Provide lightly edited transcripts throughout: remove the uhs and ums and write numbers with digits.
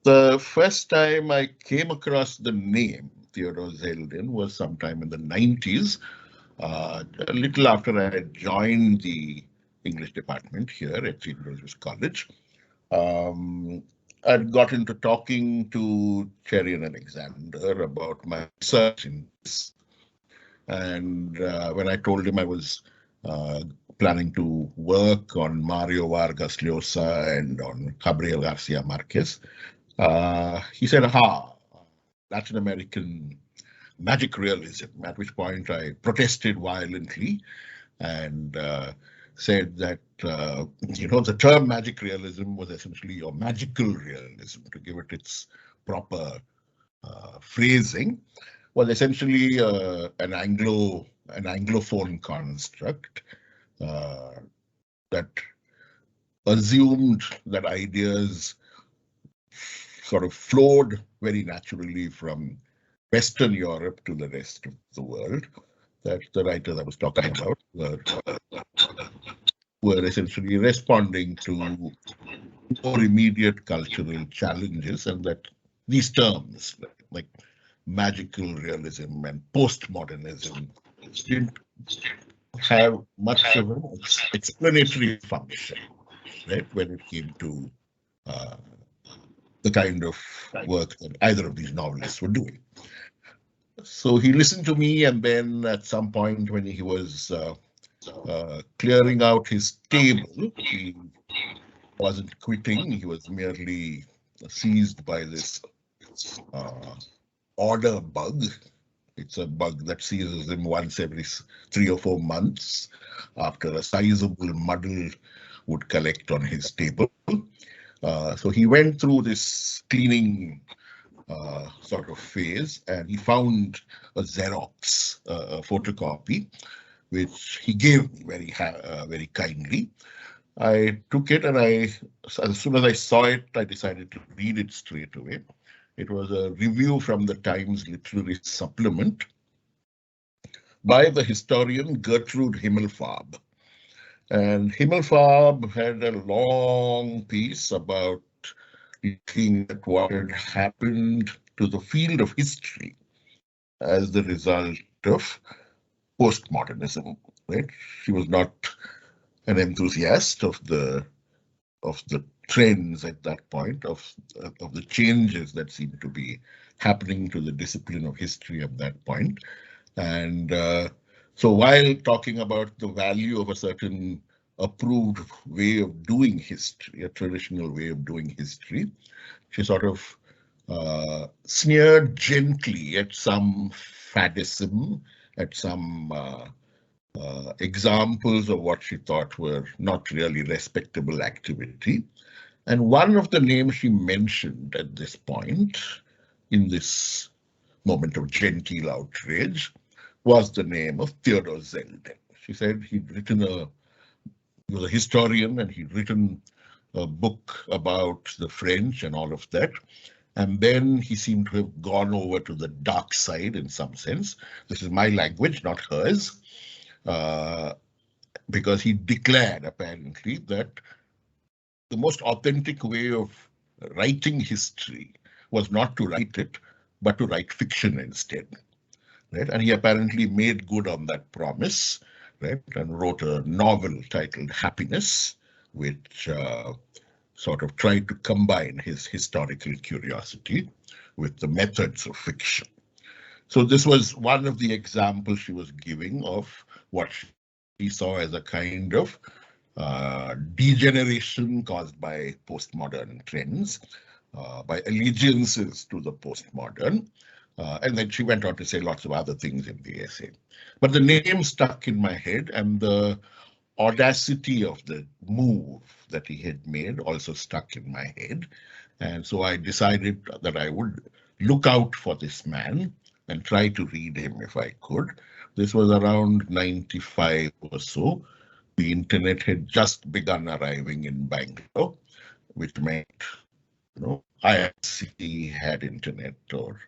The first time I came across the name Theodore Zeldin was sometime in the 90s, a little after I had joined the English department here at St. Joseph's College. Um, I'd got into talking to Cherry and Alexander about my research in this. And when I told him I was uh, planning to work on Mario Vargas Llosa and on Gabriel Garcia Marquez, he said, "Aha, Latin American magic realism," at which point I protested violently and said that, the term magic realism was essentially your magical realism, to give it its proper phrasing, was essentially an Anglophone construct uh, that assumed that ideas sort of flowed very naturally from Western Europe to the rest of the world. That the writers I was talking about were essentially responding to more immediate cultural challenges, and that these terms like magical realism and postmodernism didn't have much of an explanatory function, right, when it came to uh, the kind of work that either of these novelists were doing. So he listened to me, and then at some point when he was clearing out his table, he wasn't quitting, he was merely seized by this uh, order bug. It's a bug that seizes him once every 3 or 4 months after a sizable muddle would collect on his table. So he went through this cleaning sort of phase, and he found a Xerox, a photocopy, which he gave me very kindly. I took it, and as soon as I saw it, I decided to read it straight away. It was a review from the Times Literary Supplement by the historian Gertrude Himmelfarb. And Himmelfarb had a long piece about looking at what had happened to the field of history as the result of postmodernism. Right? She was not an enthusiast of the trends at that point, of the changes that seemed to be happening to the discipline of history at that point. And so while talking about the value of a certain approved way of doing history, a traditional way of doing history, she sort of sneered gently at some faddism, at some examples of what she thought were not really respectable activity. And one of the names she mentioned at this point, in this moment of genteel outrage, was the name of Theodore Zeldin. She said he was a historian, and he'd written a book about the French and all of that. And then he seemed to have gone over to the dark side in some sense. This is my language, not hers, because he declared apparently that the most authentic way of writing history was not to write it, but to write fiction instead. Right? And he apparently made good on that promise, right? And wrote a novel titled Happiness, which sort of tried to combine his historical curiosity with the methods of fiction. So this was one of the examples she was giving of what she saw as a kind of degeneration caused by postmodern trends, by allegiances to the postmodern. And then she went on to say lots of other things in the essay. But the name stuck in my head, and the audacity of the move that he had made also stuck in my head. And so I decided that I would look out for this man and try to read him if I could. This was around 95 or so. The internet had just begun arriving in Bangalore, which meant, IIC had internet, or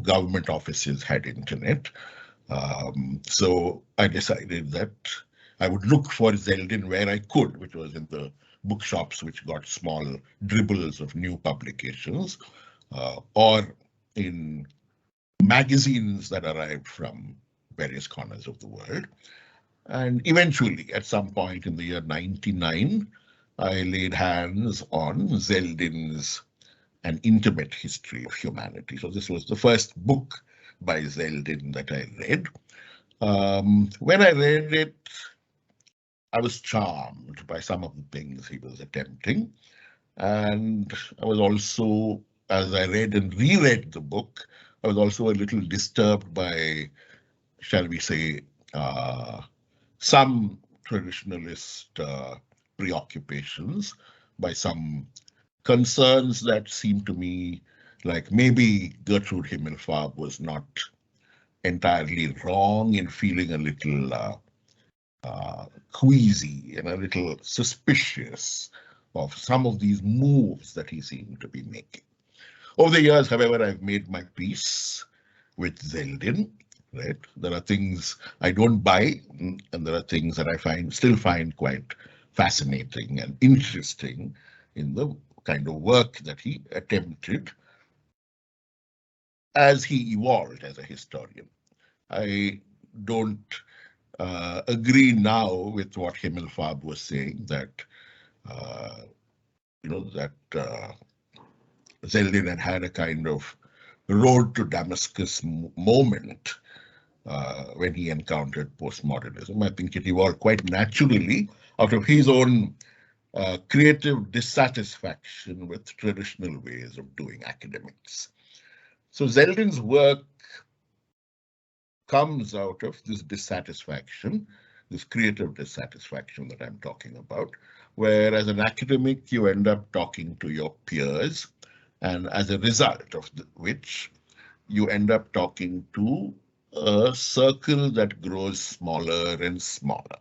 government offices had internet. So I decided that I would look for Zeldin where I could, which was in the bookshops which got small dribbles of new publications, or in magazines that arrived from various corners of the world. And eventually, at some point in the year 99, I laid hands on Zeldin's An Intimate History of Humanity. So this was the first book by Zeldin that I read. When I read it, I was charmed by some of the things he was attempting. And I was also, as I read and reread the book, I was also a little disturbed by, shall we say, some traditionalist preoccupations, by some concerns that seemed to me like maybe Gertrude Himmelfarb was not entirely wrong in feeling a little queasy and a little suspicious of some of these moves that he seemed to be making. Over the years, however, I've made my peace with Zeldin. Right? There are things I don't buy, and there are things that I still find quite fascinating and interesting in the kind of work that he attempted as he evolved as a historian. I don't agree now with what Himmelfarb was saying, that Zeldin had a kind of road to Damascus moment when he encountered postmodernism. I think it evolved quite naturally out of his own creative dissatisfaction with traditional ways of doing academics. So Zeldin's work comes out of this dissatisfaction, this creative dissatisfaction that I'm talking about, where as an academic you end up talking to your peers, and as a result of which you end up talking to a circle that grows smaller and smaller,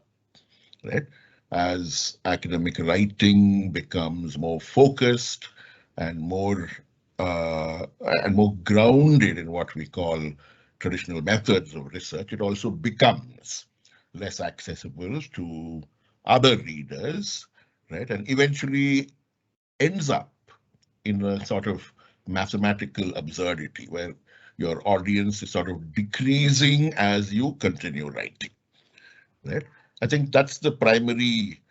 right? As academic writing becomes more focused and more grounded in what we call traditional methods of research, it also becomes less accessible to other readers, right? And eventually ends up in a sort of mathematical absurdity where your audience is sort of decreasing as you continue writing, right? I think that's the primary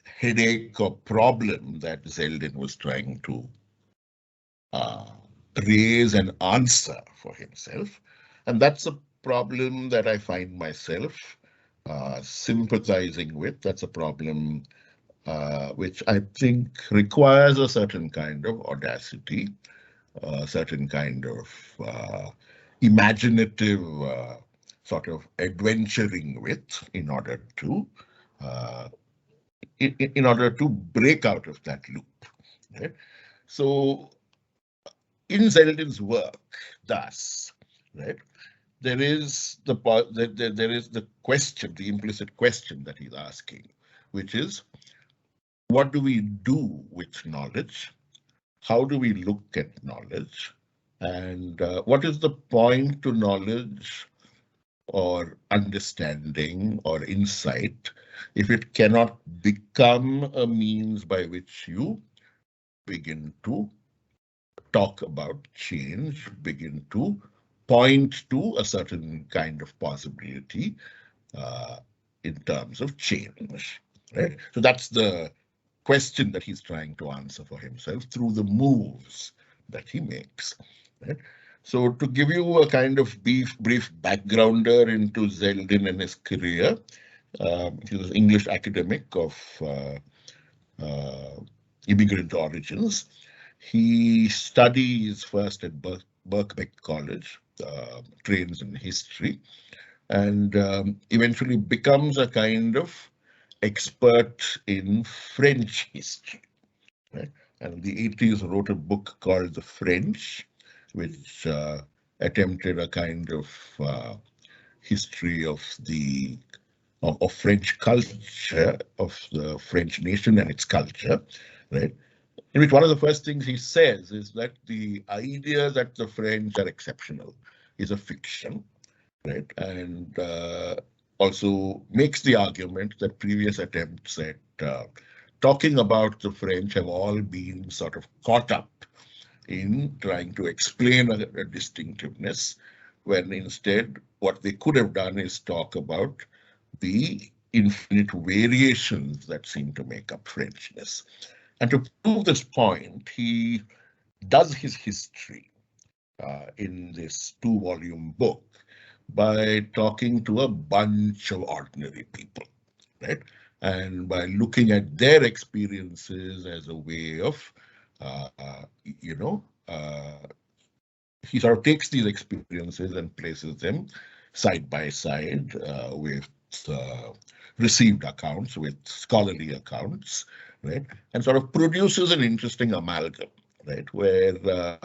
headache or problem that Zeldin was trying to raise and answer for himself. And that's a problem that I find myself sympathizing with. That's a problem which I think requires a certain kind of audacity, a certain kind of imaginative sort of adventuring with in order to break out of that loop. Right? So in Zeldin's work, thus, right, there is the question, the implicit question that he's asking, which is, what do we do with knowledge? How do we look at knowledge? And what is the point to knowledge or understanding or insight if it cannot become a means by which you begin to talk about change, begin to point to a certain kind of possibility in terms of change, right? So that's the question that he's trying to answer for himself through the moves that he makes, right? So to give you a kind of brief backgrounder into Zeldin and his career, he was an English academic of immigrant origins. He studies first at Birkbeck College, trains in history, and eventually becomes a kind of expert in French history. Right? And in the 80s wrote a book called The French, which attempted a kind of history of French culture, of the French nation and its culture, right? In which one of the first things he says is that the idea that the French are exceptional is a fiction, right? And also makes the argument that previous attempts at talking about the French have all been sort of caught up in trying to explain a distinctiveness, when instead what they could have done is talk about the infinite variations that seem to make up Frenchness. And to prove this point, he does his history in this 2-volume book by talking to a bunch of ordinary people, right? And by looking at their experiences as a way of, uh, you know, he sort of takes these experiences and places them side by side with received accounts, with scholarly accounts, right? And sort of produces an interesting amalgam, right? Where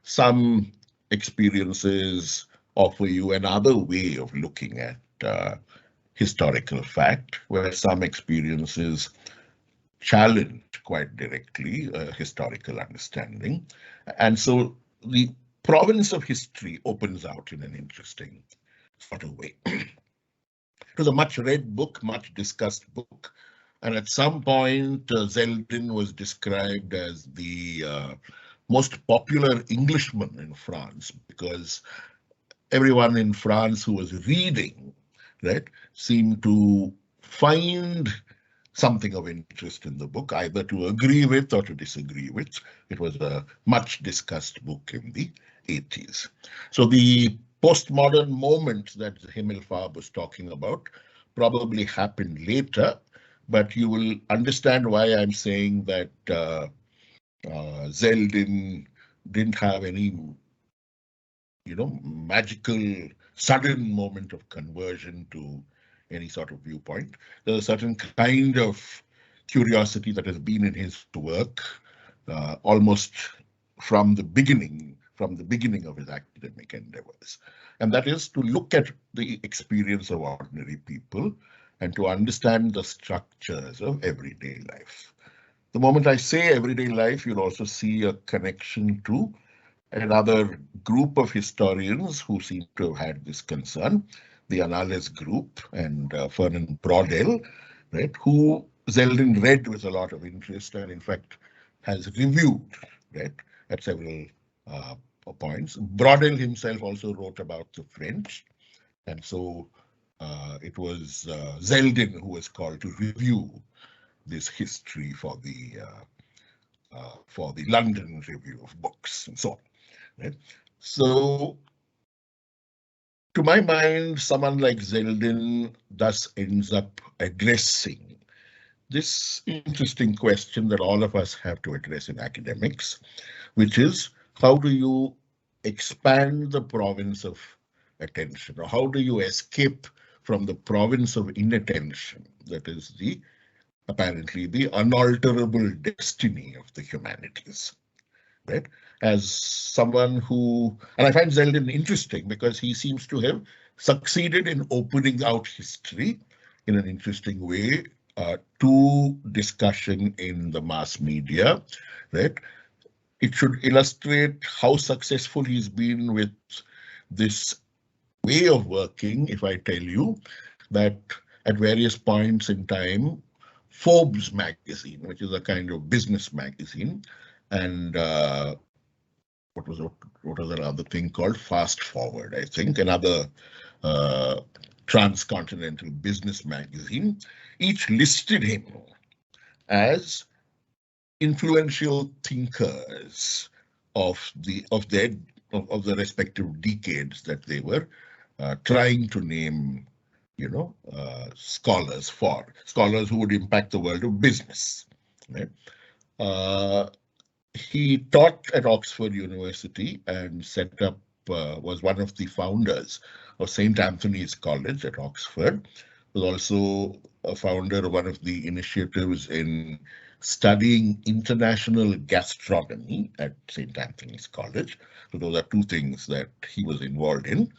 some experiences offer you another way of looking at historical fact, where some experiences challenge quite directly historical understanding. And so the province of history opens out in an interesting sort of way. It was a much read book, much discussed book. And at some point, Zeldin was described as the most popular Englishman in France, because everyone in France who was reading, right, seemed to find something of interest in the book, either to agree with or to disagree with. It was a much discussed book in the 80s. So the postmodern moment that Himmelfarb was talking about probably happened later, but you will understand why I'm saying that Zeldin didn't have any, magical sudden moment of conversion to any sort of viewpoint. There's a certain kind of curiosity that has been in his work almost from the beginning of his academic endeavors. And that is to look at the experience of ordinary people and to understand the structures of everyday life. The moment I say everyday life, you'll also see a connection to another group of historians who seem to have had this concern, the Annales group and Fernand Braudel, right, who Zeldin read with a lot of interest and in fact has reviewed, right, at several points. Braudel himself also wrote about the French, and so it was Zeldin who was called to review this history for the London Review of Books and so on. Right? So, to my mind, someone like Zeldin thus ends up addressing this interesting question that all of us have to address in academics, which is how do you expand the province of attention, or how do you escape from the province of inattention that is apparently the unalterable destiny of the humanities. Right? As someone who, and I find Zeldin interesting because he seems to have succeeded in opening out history in an interesting way to discussion in the mass media, right? It should illustrate how successful he's been with this way of working, if I tell you that at various points in time, Forbes magazine, which is a kind of business magazine, and what was another thing called Fast Forward, I think, another transcontinental business magazine, each listed him as influential thinkers of the respective decades that they were trying to name, scholars who would impact the world of business. Right? He taught at Oxford University and was one of the founders of St. Anthony's College at Oxford. Was also a founder of one of the initiatives in studying international gastronomy at St. Anthony's College. So those are two things that he was involved in.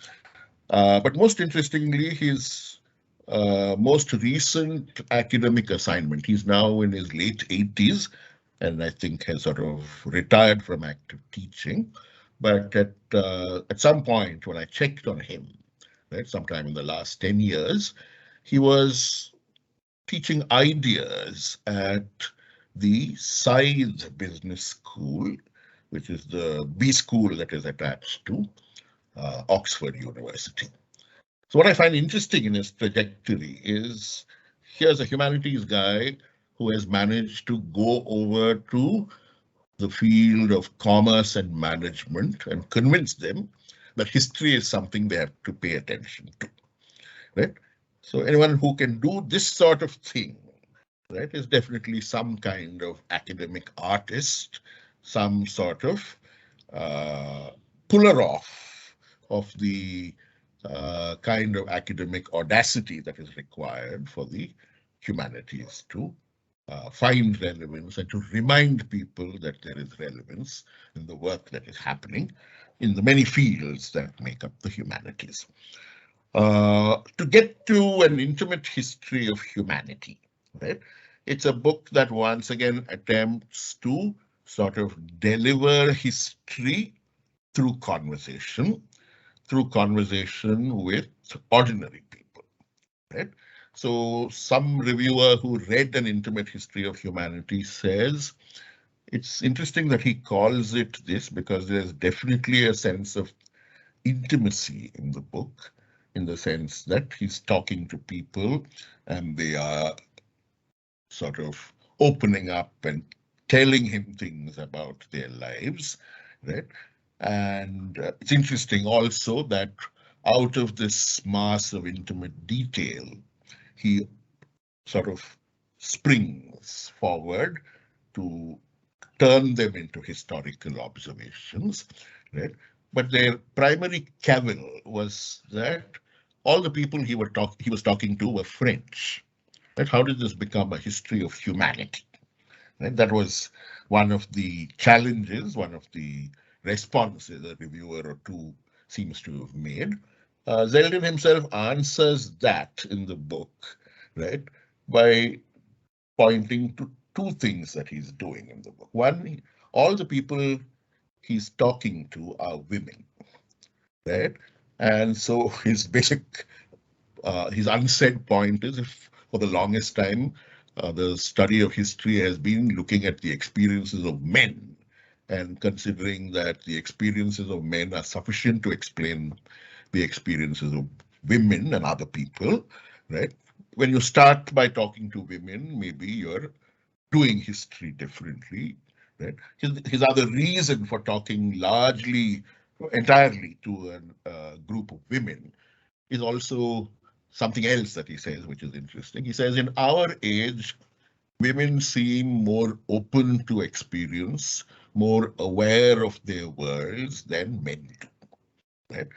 But most interestingly, his most recent academic assignment, he's now in his late 80s, and I think has sort of retired from active teaching. But at some point when I checked on him, right, sometime in the last 10 years, he was teaching ideas at the Scythe Business School, which is the B school that is attached to Oxford University. So what I find interesting in his trajectory is here's a humanities guy who has managed to go over to the field of commerce and management and convince them that history is something they have to pay attention to, right? So anyone who can do this sort of thing, right, is definitely some kind of academic artist, some sort of uh, puller off of the kind of academic audacity that is required for the humanities to find relevance and to remind people that there is relevance in the work that is happening in the many fields that make up the humanities. To get to an intimate history of humanity, right? It's a book that once again attempts to sort of deliver history through conversation with ordinary people, right? So some reviewer who read an intimate history of humanity says it's interesting that he calls it this because there's definitely a sense of intimacy in the book, in the sense that he's talking to people and they are sort of opening up and telling him things about their lives, right? And it's interesting also that out of this mass of intimate detail, he sort of springs forward to turn them into historical observations, right? But their primary cavil was that all the people he was talking to were French. Right? How did this become a history of humanity? Right? That was one of the challenges, one of the responses a reviewer or two seems to have made. Zeldin himself answers that in the book, right, by pointing to two things that he's doing in the book. One, all the people he's talking to are women, right? And so his unsaid point is if for the longest time the study of history has been looking at the experiences of men and considering that the experiences of men are sufficient to explain the experiences of women and other people, right? When you start by talking to women, maybe you're doing history differently, right? His other reason for talking entirely to a group of women is also something else that he says, which is interesting. He says, in our age, women seem more open to experience, more aware of their worlds than men do. Right?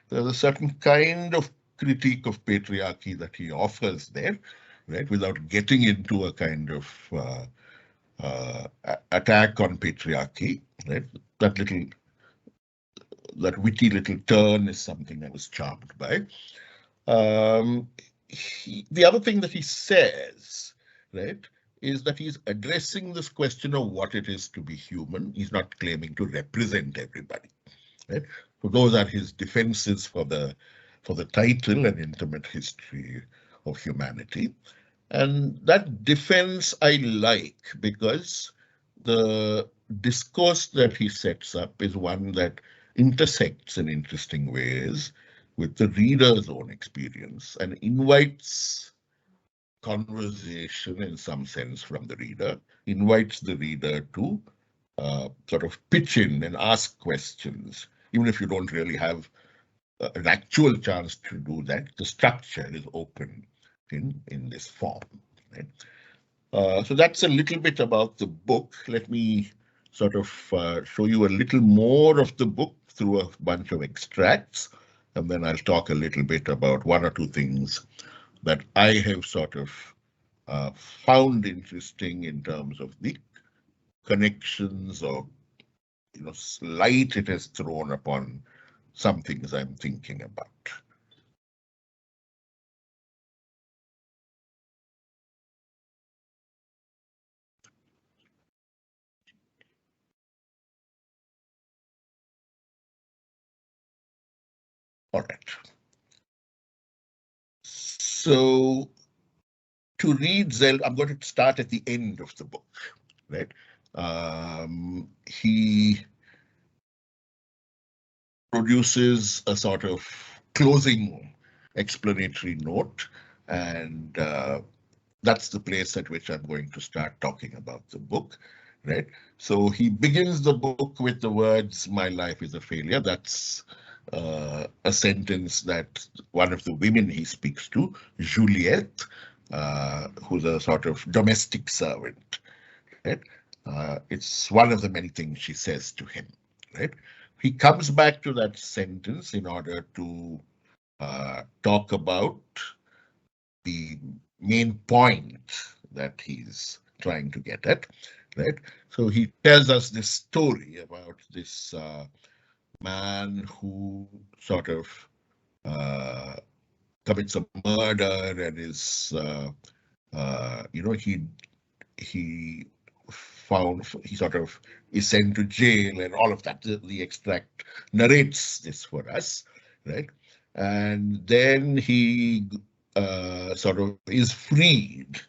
There's a certain kind of critique of patriarchy that he offers there, right, without getting into a kind of attack on patriarchy, right? That witty little turn is something I was charmed by. Um, the other thing that he says, right, is that he's addressing this question of what it is to be human. He's not claiming to represent everybody, right? So those are his defenses for the title, An Intimate History of Humanity. And that defense I like because the discourse that he sets up is one that intersects in interesting ways with the reader's own experience and invites conversation in some sense from the reader, invites the reader to sort of pitch in and ask questions, even if you don't really have an actual chance to do that. The structure is open in this form. Right? So that's a little bit about the book. Let me sort of show you a little more of the book through a bunch of extracts, and then I'll talk a little bit about one or two things that I have sort of found interesting in terms of the connections or light it has thrown upon some things I'm thinking about. All right. So to read Zeldin, I'm going to start at the end of the book. right? He produces a sort of closing explanatory note, and that's the place at which I'm going to start talking about the book, right? So he begins the book with the words, "My life is a failure." That's a sentence that one of the women he speaks to, Juliet, who's a sort of domestic servant, right? It's one of the many things she says to him, right? He comes back to that sentence in order to talk about the main point that he's trying to get at, right? So he tells us this story about this man who sort of uh, commits a murder and is, he he sort of is sent to jail and all of that. The extract narrates this for us, right? And then he sort of is freed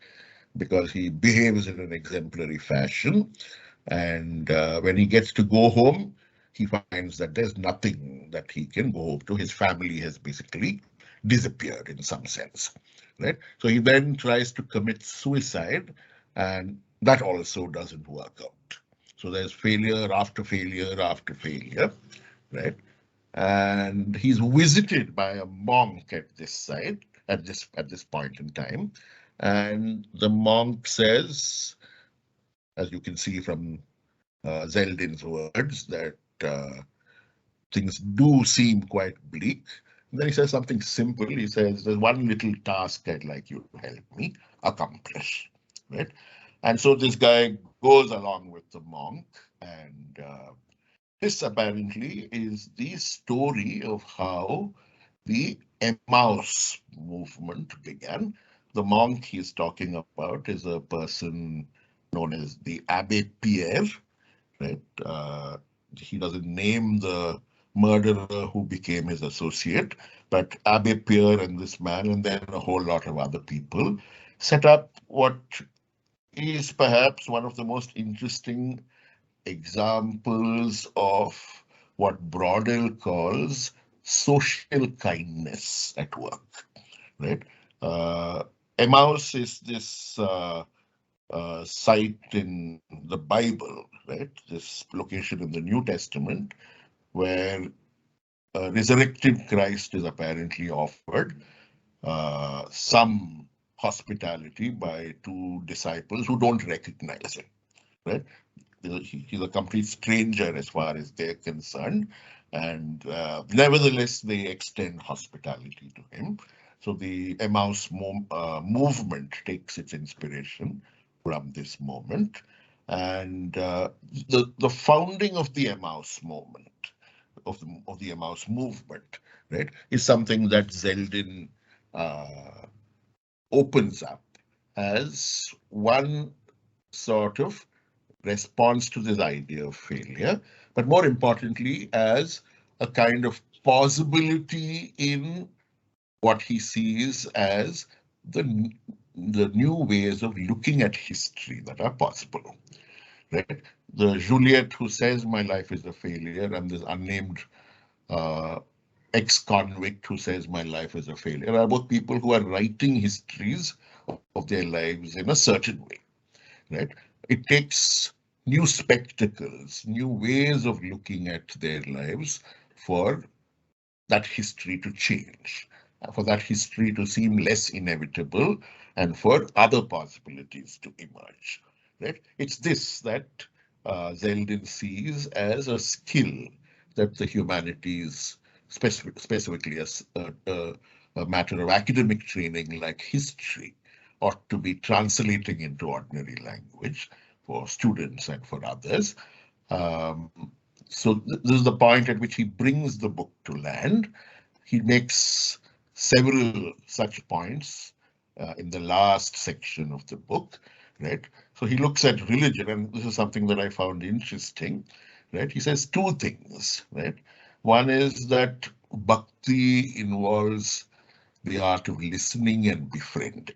because he behaves in an exemplary fashion. And when he gets to go home, he finds that there's nothing that he can go home to. His family has basically disappeared in some sense, right? So he then tries to commit suicide, and that also doesn't work out. So there's failure after failure after failure, right? And he's visited by a monk at this site, at this point in time, and the monk says, as you can see from Zeldin's words, that things do seem quite bleak. And then he says something simple. He says, "There's one little task I'd like you to help me accomplish," right? And so this guy goes along with the monk, and this apparently is the story of how the Emmaus movement began. The monk he's talking about is a person known as the Abbe Pierre, right? He doesn't name the murderer who became his associate, but Abbe Pierre and this man, and then a whole lot of other people, set up what is perhaps one of the most interesting examples of what Brodel calls social kindness at work, right? Uh, Emmaus is this site in the Bible, right? This location in the New Testament where a resurrected Christ is apparently offered some hospitality by two disciples who don't recognize him, right? He's a complete stranger as far as they're concerned, and nevertheless they extend hospitality to him. So the Emmaus movement takes its inspiration from this moment, and the founding of the Emmaus movement, of the Emmaus movement, right, is something that Zeldin uh, opens up as one sort of response to this idea of failure, but more importantly, as a kind of possibility in what he sees as the, the new ways of looking at history that are possible, right? The Juliet who says, "My life is a failure," and this unnamed uh, ex-convict who says, "My life is a failure," are both people who are writing histories of their lives in a certain way, right? It takes new spectacles, new ways of looking at their lives for that history to change, for that history to seem less inevitable, and for other possibilities to emerge, right? It's this that Zeldin sees as a skill that the humanities, specifically as a matter of academic training like history, ought to be translating into ordinary language for students and for others. Um, so this is the point at which he brings the book to land. He makes several such points in the last section of the book, right? So he looks at religion, and this is something that I found interesting, right? He says two things, right? One is that bhakti involves the art of listening and befriending,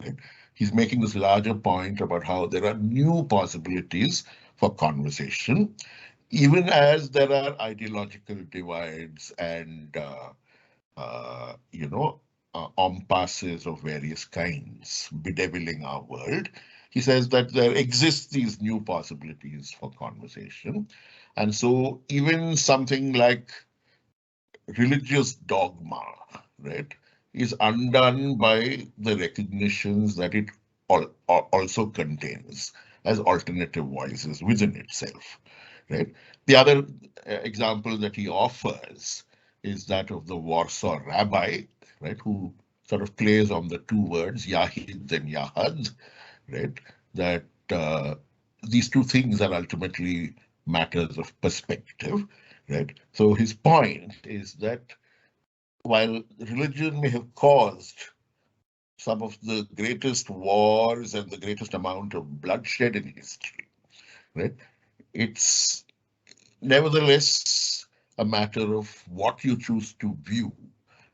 right? he's making this larger point about how there are new possibilities for conversation, even as there are ideological divides and impasses of various kinds bedeviling our world. He says that there exists these new possibilities for conversation. And so even something like religious dogma, right, is undone by the recognitions that it also contains as alternative voices within itself, right? The other example that he offers is that of the Warsaw rabbi, right, who sort of plays on the two words, Yahid and Yahad, right, that these two things are ultimately matters of perspective, right? So his point is that while religion may have caused some of the greatest wars and the greatest amount of bloodshed in history, right, it's nevertheless a matter of what you choose to view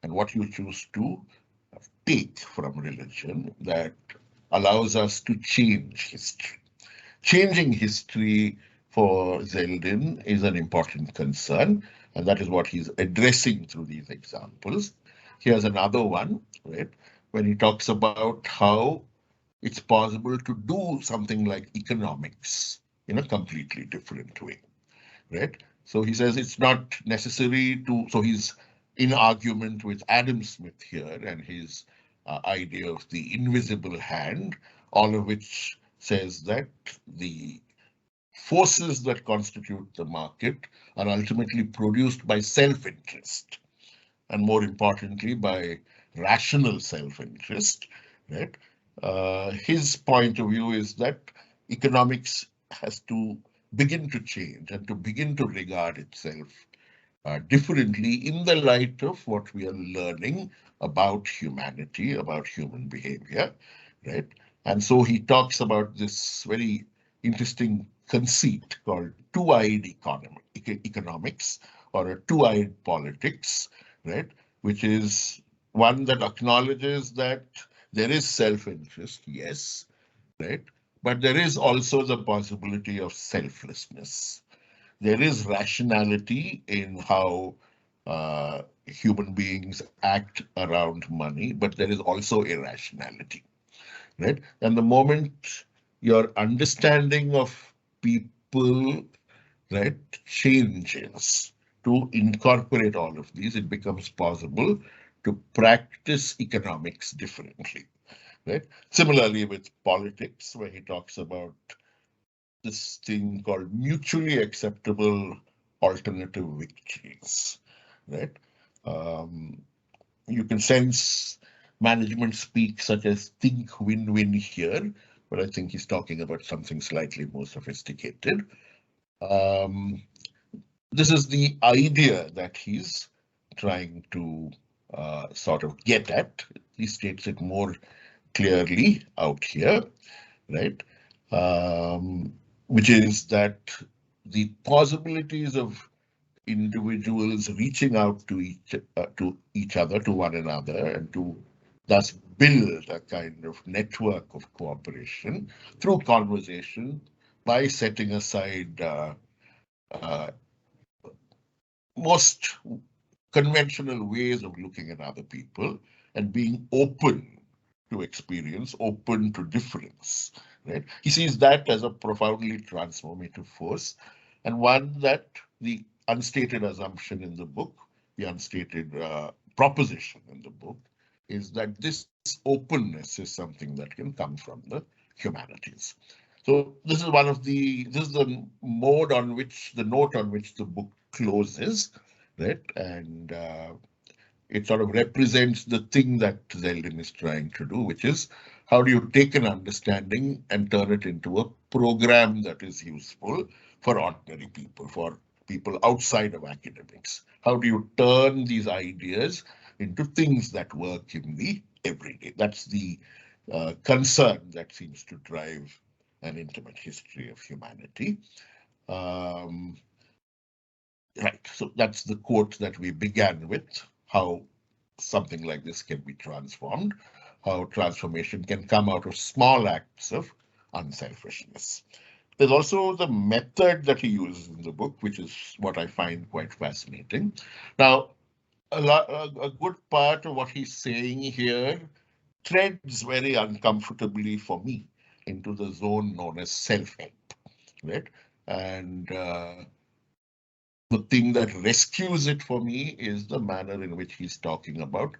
and what you choose to take from religion that allows us to change history. Changing history for Zeldin is an important concern, and that is what he's addressing through these examples. Here's another one, right, when he talks about how it's possible to do something like economics in a completely different way, right? So he says it's not necessary to, so he's in argument with Adam Smith here and his idea of the invisible hand, all of which says that the forces that constitute the market are ultimately produced by self-interest, and more importantly, by rational self-interest, right? His point of view is that economics has to begin to change and to begin to regard itself differently in the light of what we are learning about humanity, about human behavior, right? And so he talks about this very interesting conceit called two-eyed economics or a two-eyed politics, right? Which is one that acknowledges that there is self-interest, yes, right? But there is also the possibility of selflessness. There is rationality in how human beings act around money, but there is also irrationality, right? And the moment your understanding of people, right, changes to incorporate all of these, it becomes possible to practice economics differently, right? Similarly with politics, where he talks about this thing called mutually acceptable alternative victories, right? Um, you can sense management speak such as think win-win here, but I think he's talking about something slightly more sophisticated. Um, this is the idea that he's trying to sort of get at. He states it more clearly out here, right? Um, which is that the possibilities of individuals reaching out to each other, to one another, and to thus build a kind of network of cooperation through conversation by setting aside uh, most conventional ways of looking at other people and being open to experience, open to difference, right? He sees that as a profoundly transformative force, and one that the unstated assumption in the book, the unstated proposition in the book, is that this openness is something that can come from the humanities. So this is this is the mode on which, the note on which the book closes, right? And it sort of represents the thing that Zeldin is trying to do, which is how do you take an understanding and turn it into a program that is useful for ordinary people, for people outside of academics? How do you turn these ideas into things that work in the everyday? That's the concern that seems to drive an intimate history of humanity. Um, right, so that's the quote that we began with, how something like this can be transformed. how transformation can come out of small acts of unselfishness. There's also the method that he uses in the book, which is what I find quite fascinating. Now, a good part of what he's saying here treads very uncomfortably for me into the zone known as self-help, right? And the thing that rescues it for me is the manner in which he's talking about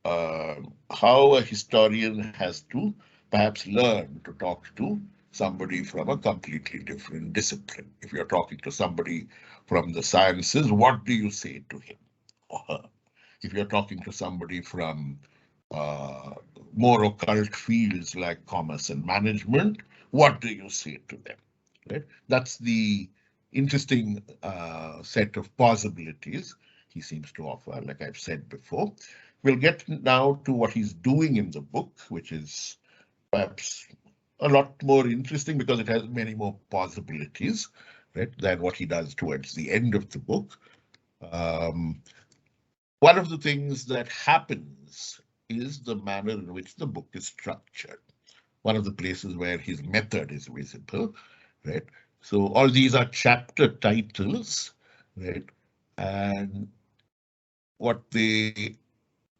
uh, how a historian has to perhaps learn to talk to somebody from a completely different discipline. If you're talking to somebody from the sciences, what do you say to him or her? If you're talking to somebody from uh, more occult fields like commerce and management, what do you say to them? Right? That's the interesting set of possibilities he seems to offer, like I've said before. We'll get now to what he's doing in the book, which is perhaps a lot more interesting because it has many more possibilities, right, than what he does towards the end of the book. Um, One of the things that happens is the manner in which the book is structured. One of the places where his method is visible, right? So all these are chapter titles, right? And what they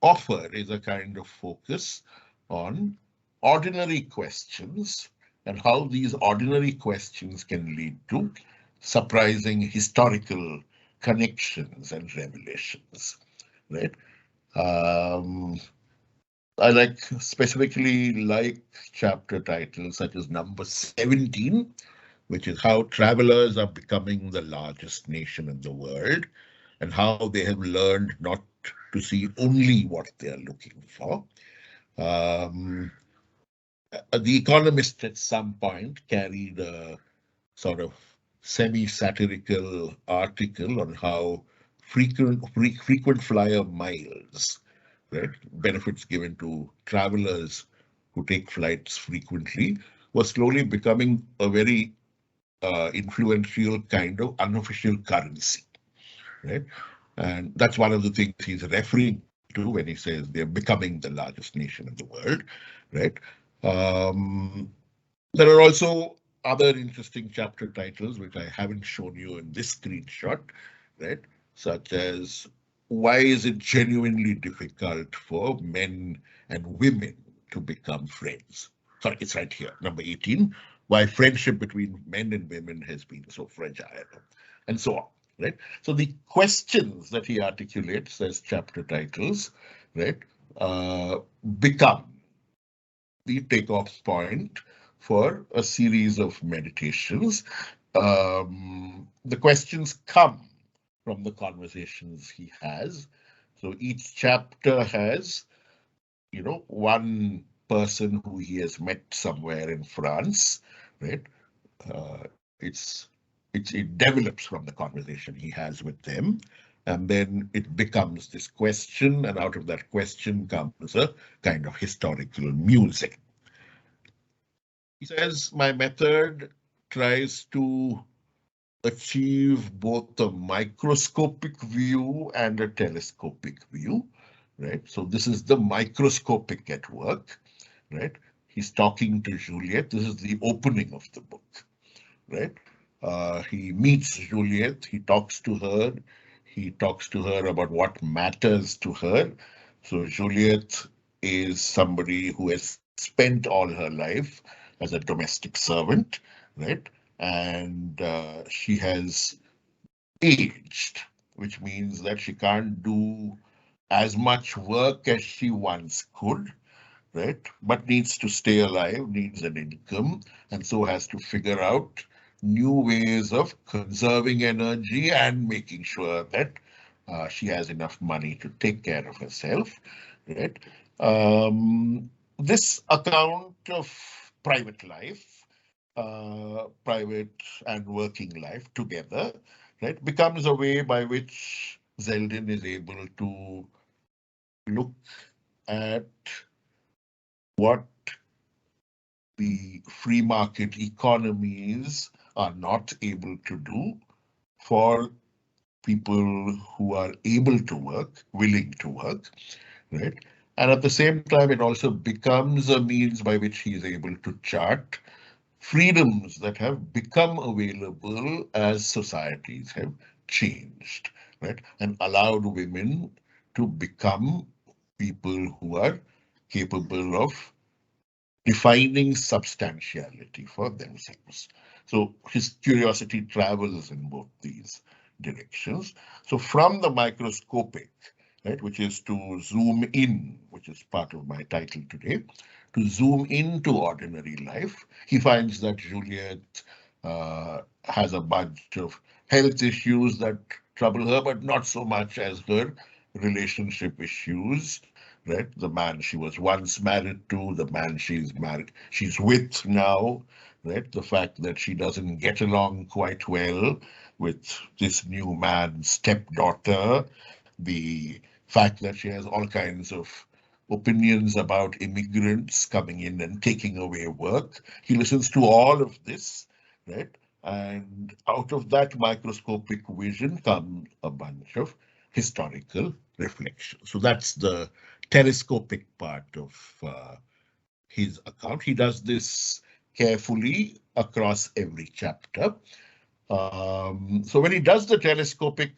offer is a kind of focus on ordinary questions and how these ordinary questions can lead to surprising historical connections and revelations, right? Um, I specifically like chapter titles such as number 17, which is how travelers are becoming the largest nation in the world and how they have learned not to see only what they are looking for. Um, the Economist at some point carried a sort of semi-satirical article on how frequent flyer miles, right, benefits given to travelers who take flights frequently, was slowly becoming a very influential kind of unofficial currency, right? And that's one of the things he's referring to when he says they're becoming the largest nation in the world, right? Um, there are also other interesting chapter titles which I haven't shown you in this screenshot, right? Such as why is it genuinely difficult for men and women to become friends? Sorry, it's right here, number 18. Why friendship between men and women has been so fragile, and so on, right? So the questions that he articulates as chapter titles, right, uh, become the takeoff point for a series of meditations. The questions come from the conversations he has. So each chapter has, one person who he has met somewhere in France, right? It's it develops from the conversation he has with them, and then it becomes this question, and out of that question comes a kind of historical music. He says, my method tries to achieve both a microscopic view and a telescopic view, right? So this is the microscopic at work, right? He's talking to Juliet. This is the opening of the book, right? He meets Juliet. He talks to her about what matters to her. So Juliet is somebody who has spent all her life as a domestic servant, right? And she has aged, which means that she can't do as much work as she once could, right? But needs to stay alive, needs an income, and so has to figure out new ways of conserving energy and making sure that she has enough money to take care of herself, right? This account of private life, private and working life together, right, becomes a way by which Zeldin is able to look at what the free market economies are not able to do for people who are able to work, willing to work, right? And at the same time, it also becomes a means by which he is able to chart freedoms that have become available as societies have changed, right? And allowed women to become people who are capable of defining substantiality for themselves. So his curiosity travels in both these directions. So from the microscopic, right, which is to zoom in, which is part of my title today, to zoom into ordinary life, he finds that Juliet has a bunch of health issues that trouble her, but not so much as her relationship issues, right? The man she was once married to, the man she's with now, right? The fact that she doesn't get along quite well with this new man's stepdaughter, the fact that she has all kinds of opinions about immigrants coming in and taking away work. He listens to all of this, right? And out of that microscopic vision comes a bunch of historical reflection. So that's the telescopic part of his account. He does this carefully across every chapter. So when he does the telescopic,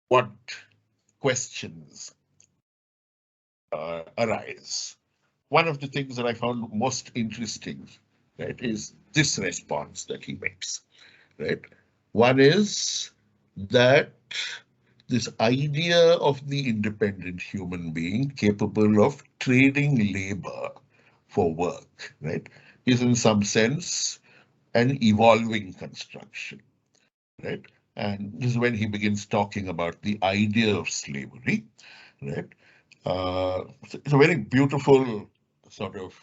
what questions arise? One of the things that I found most interesting, right, is this response that he makes, right? One is that this idea of the independent human being capable of trading labor for work, right, is in some sense an evolving construction, right? And this is when he begins talking about the idea of slavery, right? It's a very beautiful sort of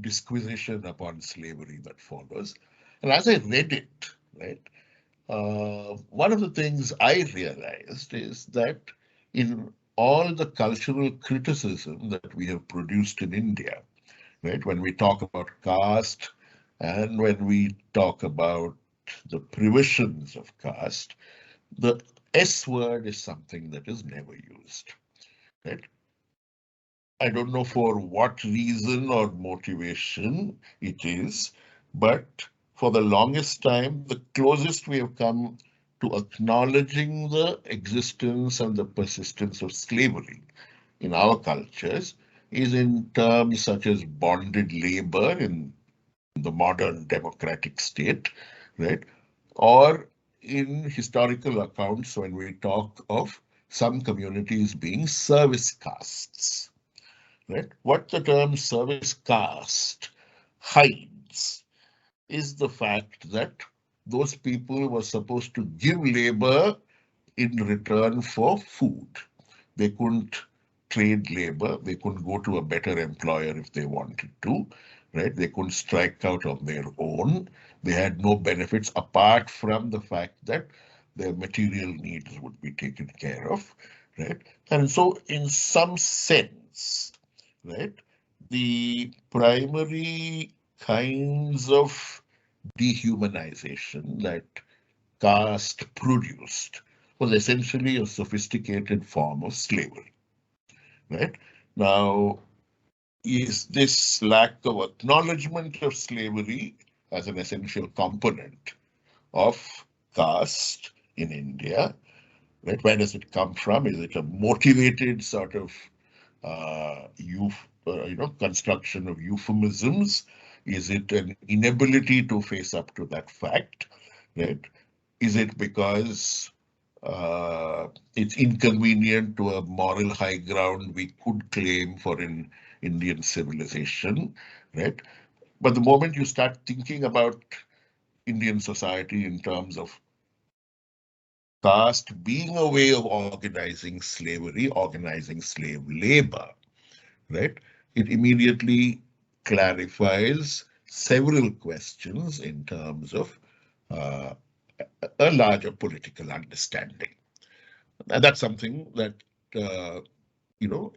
disquisition upon slavery that follows. And as I read it, right, one of the things I realized is that in all the cultural criticism that we have produced in India, right, when we talk about caste and when we talk about the provisions of caste, the S word is something that is never used, right? I don't know for what reason or motivation it is, but for the longest time, the closest we have come to acknowledging the existence and the persistence of slavery in our cultures is in terms such as bonded labor in the modern democratic state, right? Or in historical accounts when we talk of some communities being service castes, right? What the term service caste hides is the fact that those people were supposed to give labor in return for food. They couldn't trade labor. They couldn't go to a better employer if they wanted to, right? They couldn't strike out on their own. They had no benefits apart from the fact that their material needs would be taken care of, right? And so in some sense, right, the primary kinds of dehumanization that caste produced was essentially a sophisticated form of slavery, right? Now, is this lack of acknowledgement of slavery as an essential component of caste in India, right? Where does it come from? Is it a motivated sort of construction of euphemisms? Is it an inability to face up to that fact, right? Is it because it's inconvenient to a moral high ground we could claim for an Indian civilization, right? But the moment you start thinking about Indian society in terms of caste being a way of organizing slavery, organizing slave labor, right? It immediately clarifies several questions in terms of uh, a larger political understanding. And that's something that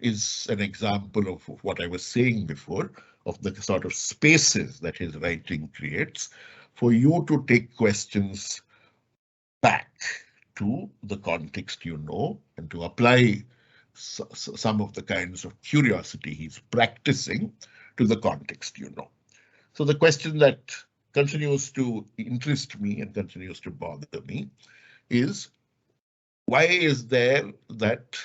is an example of what I was saying before, of the sort of spaces that his writing creates for you to take questions back to the context you know and to apply some of the kinds of curiosity he's practicing to the context, So the question that continues to interest me and continues to bother me is, why is there that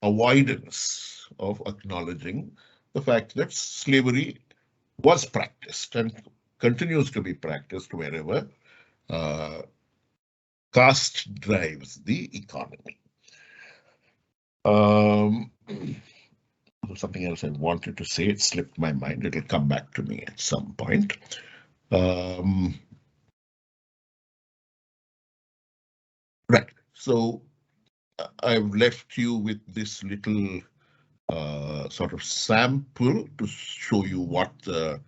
avoidance of acknowledging the fact that slavery was practiced and continues to be practiced wherever caste drives the economy? Something else I wanted to say, it slipped my mind. It'll come back to me at some point. Right. So I've left you with this little sort of sample to show you what the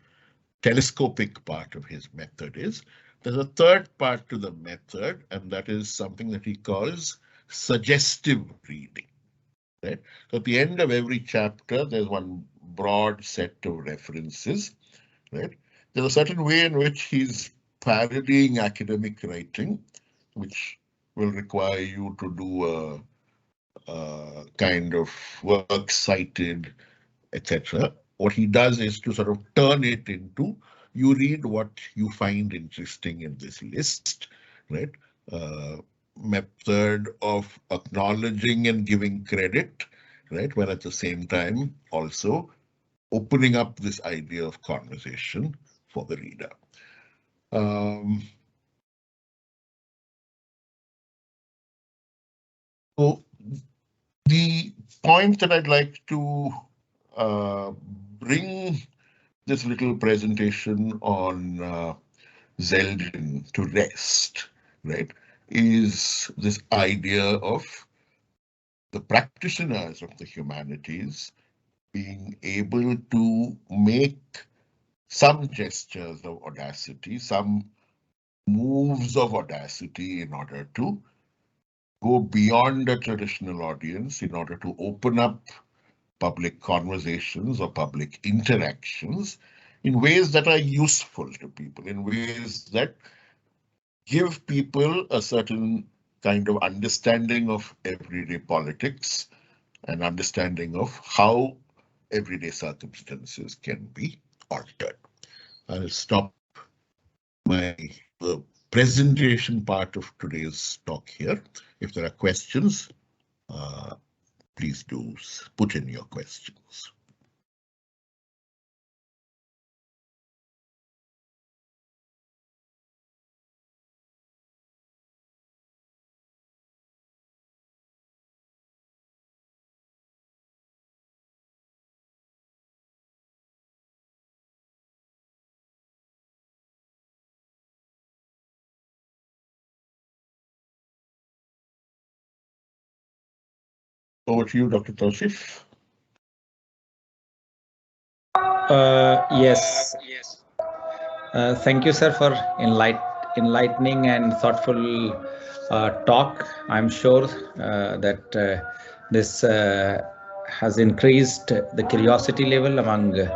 telescopic part of his method is. There's a third part to the method, and that is something that he calls suggestive reading. Right? So at the end of every chapter, there's one broad set of references. Right? There's a certain way in which he's parodying academic writing, which will require you to do a kind of works cited, etc. What he does is to sort of turn it into, you read what you find interesting in this list, right? Method of acknowledging and giving credit, right? While at the same time also opening up this idea of conversation for the reader. So the point that I'd like to bring this little presentation on Zeldin to rest, right, is this idea of the practitioners of the humanities being able to make some gestures of audacity, some moves of audacity in order to go beyond a traditional audience, in order to open up public conversations or public interactions in ways that are useful to people, in ways that give people a certain kind of understanding of everyday politics and understanding of how everyday circumstances can be altered. I'll stop the presentation part of today's talk here. If there are questions, please do put in your questions. Over to you, Dr. Taushif. Yes. Thank you, sir, for enlightening and thoughtful talk. I'm sure that this has increased the curiosity level among the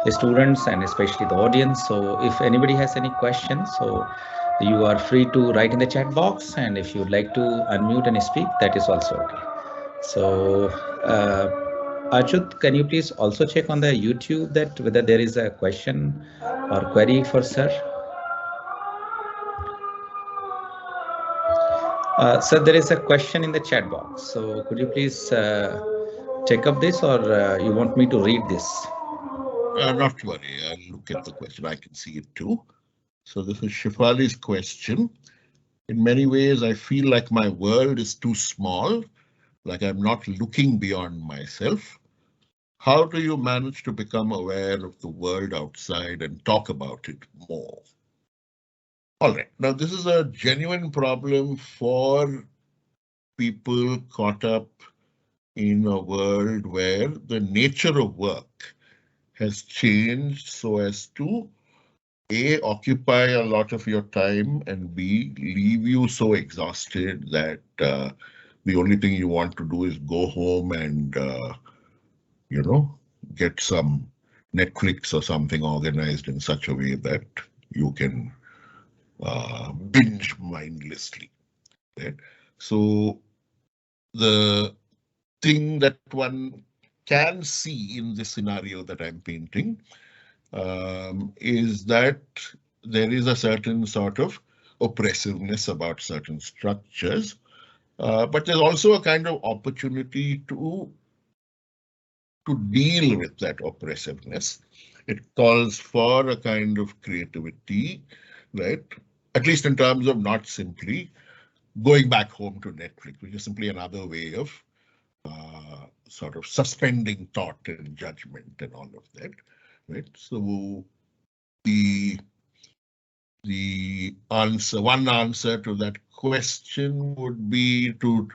students and especially the audience. So if anybody has any questions, so you are free to write in the chat box, and if you'd like to unmute and speak, that is also okay. So Achut, can you please also check on the YouTube that whether there is a question or query for sir? Sir, there is a question in the chat box. So could you please check up this, or you want me to read this? Not to worry, I'll look at the question. I can see it too. So this is Shifali's question. In many ways, I feel like my world is too small, like I'm not looking beyond myself. How do you manage to become aware of the world outside and talk about it more? All right, now this is a genuine problem for people caught up in a world where the nature of work has changed so as to A, occupy a lot of your time, and B, leave you so exhausted that the only thing you want to do is go home and, get some Netflix or something organized in such a way that you can binge mindlessly. Right? So the thing that one can see in this scenario that I'm painting is that there is a certain sort of oppressiveness about certain structures, but there's also a kind of opportunity to deal with that oppressiveness. It calls for a kind of creativity, right? At least in terms of not simply going back home to Netflix, which is simply another way of sort of suspending thought and judgment and all of that, right? So the one answer to that question would be to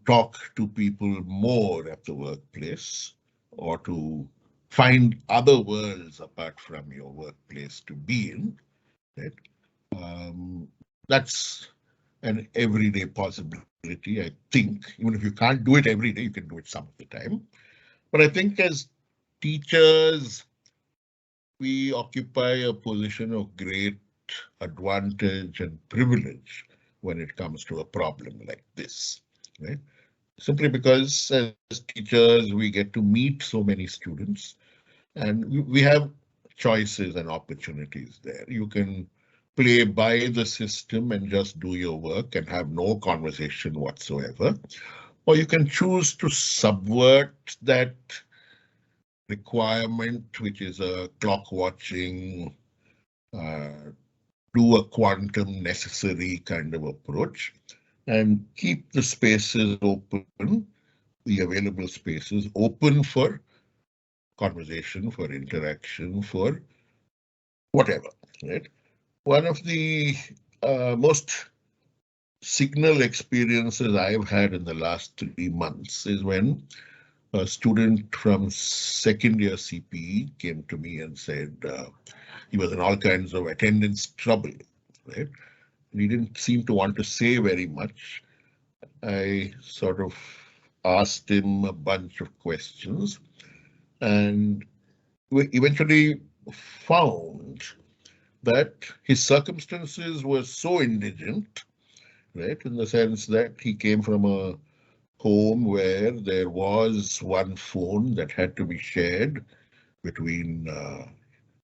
talk to people more at the workplace, or to find other worlds apart from your workplace to be in, right? That's an everyday possibility, I think. Even if you can't do it every day, you can do it some of the time. But I think as teachers, we occupy a position of great advantage and privilege when it comes to a problem like this, right? Simply because as teachers, we get to meet so many students, and we have choices and opportunities there. You can play by the system and just do your work and have no conversation whatsoever, or you can choose to subvert that requirement, which is a clock watching, do a quantum necessary kind of approach, and keep the spaces open, the available spaces open for conversation, for interaction, for whatever, right? One of the most signal experiences I've had in the last 3 months is when a student from second year CPE came to me and said he was in all kinds of attendance trouble, right? And he didn't seem to want to say very much. I sort of asked him a bunch of questions, and we eventually found that his circumstances were so indigent, right, in the sense that he came from a home where there was one phone that had to be shared between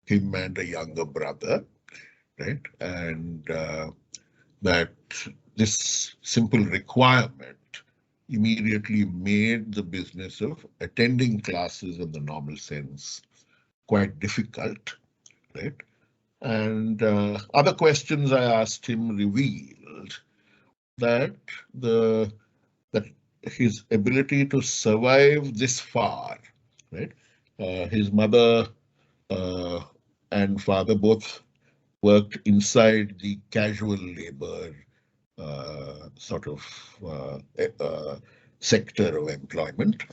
him and a younger brother, right, and that this simple requirement immediately made the business of attending classes in the normal sense quite difficult, right? And other questions I asked him revealed that that his ability to survive this far, right? His mother and father both worked inside the casual labor sort of sector of employment,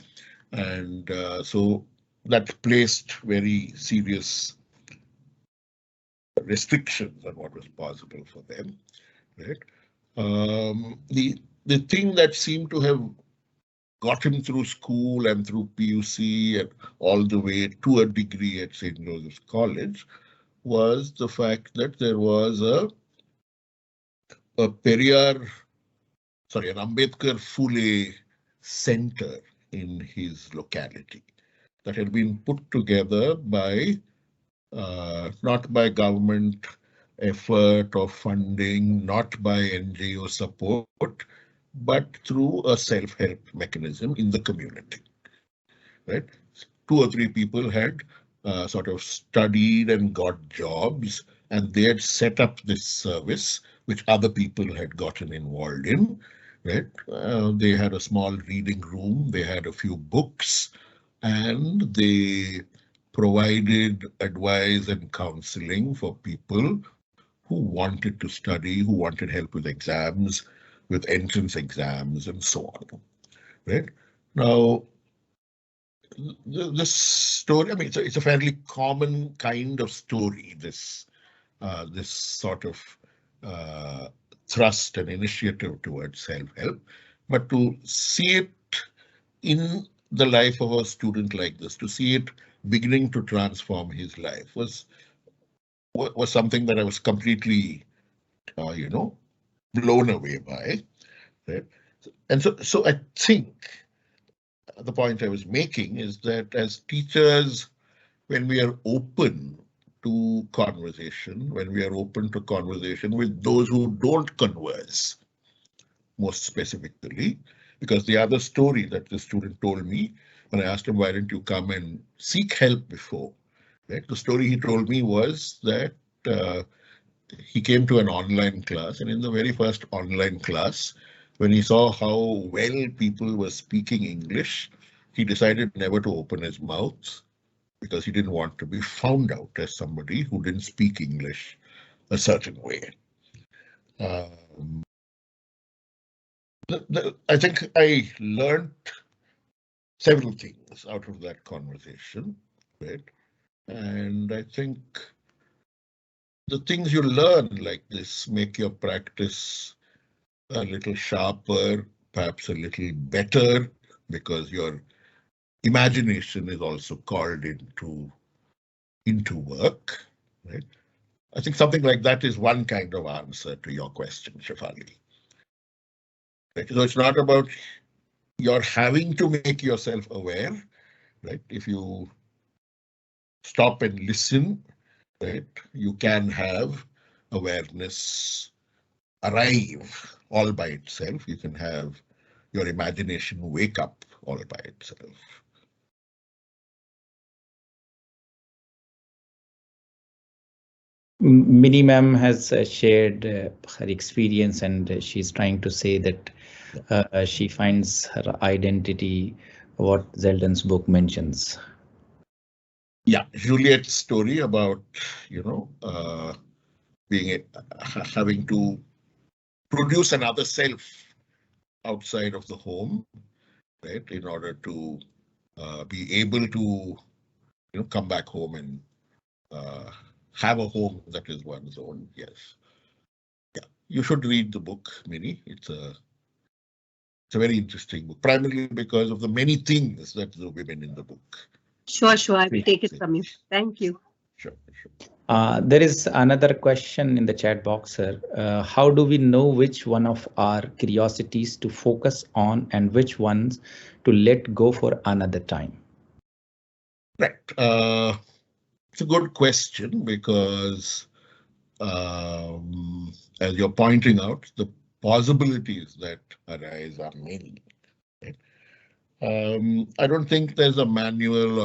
and so that placed very serious restrictions on what was possible for them, right? The thing that seemed to have got him through school and through PUC and all the way to a degree at St. Joseph's College was the fact that there was an Ambedkar Phule center in his locality that had been put together by not by government effort or funding, not by NGO support, but through a self-help mechanism in the community, right? 2 or 3 people had sort of studied and got jobs, and they had set up this service, which other people had gotten involved in, right? They had a small reading room, they had a few books, and they provided advice and counseling for people who wanted to study, who wanted help with exams, with entrance exams, and so on, right? Now, this story, I mean, it's a fairly common kind of story, this sort of thrust and initiative towards self-help, but to see it in the life of a student like this, to see it beginning to transform his life was something that I was completely, blown away by. Right? And so I think the point I was making is that as teachers, when we are open to conversation, when we are open to conversation with those who don't converse, most specifically, because the other story that the student told me when I asked him, why didn't you come and seek help before? Right? The story he told me was that he came to an online class, and in the very first online class, when he saw how well people were speaking English, he decided never to open his mouth because he didn't want to be found out as somebody who didn't speak English a certain way. Um, I think I learned several things out of that conversation, right? And I think the things you learn like this make your practice a little sharper, perhaps a little better, because your imagination is also called into work, right? I think something like that is one kind of answer to your question, Shefali. Right? So it's not about your having to make yourself aware, right? If you stop and listen, right, you can have awareness arrive all by itself. You can have your imagination wake up all by itself. Mini ma'am has shared her experience, and she's trying to say that she finds her identity, what Zeldin's book mentions. Yeah, Juliet's story about, being having to produce another self outside of the home, right, in order to be able to, come back home and have a home that is one's own. Yes. Yeah, you should read the book, Mini. It's a very interesting book, primarily because of the many things that the women in the book. Sure, I will take it from you. Thank you. Sure. There is another question in the chat box, sir. How do we know which one of our curiosities to focus on and which ones to let go for another time? Right. It's a good question because, as you're pointing out, the possibilities that arise are many. Right? I don't think there's a manual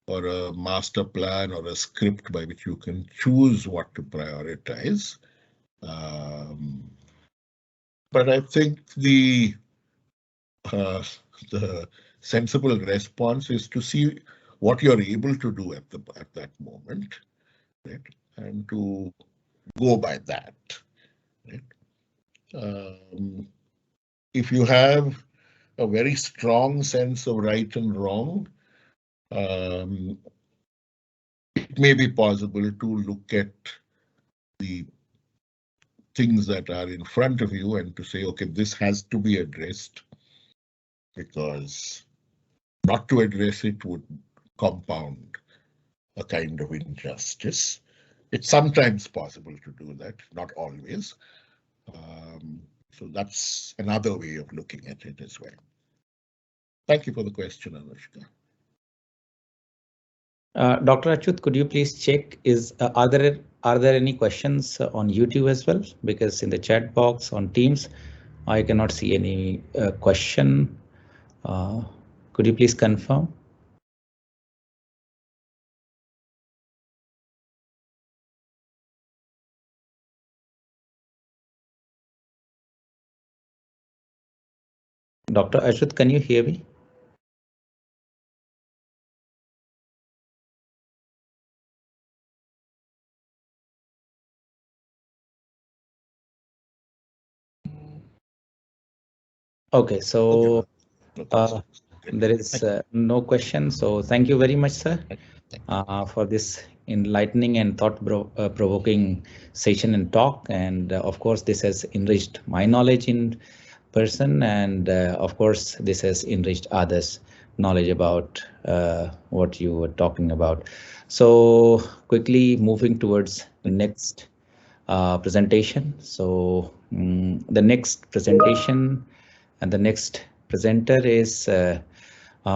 or a master plan or a script by which you can choose what to prioritize. But I think the sensible response is to see what you're able to do at that moment, right? And to go by that. Right? If you have a very strong sense of right and wrong, it may be possible to look at the things that are in front of you and to say, okay, this has to be addressed, because not to address it would compound a kind of injustice. It's sometimes possible to do that, not always. So that's another way of looking at it as well. Thank you for the question, Anushka. Dr. Achut, could you please check, are there any questions on YouTube as well? Because in the chat box on Teams, I cannot see any question. Could you please confirm? Dr. Achut, can you hear me? Okay, so there is no question. So thank you very much, sir, for this enlightening and thought-provoking session and talk. And of course, this has enriched my knowledge in person, and of course, this has enriched others' knowledge about what you were talking about. So quickly moving towards the next presentation. So the next presentation And the next presenter is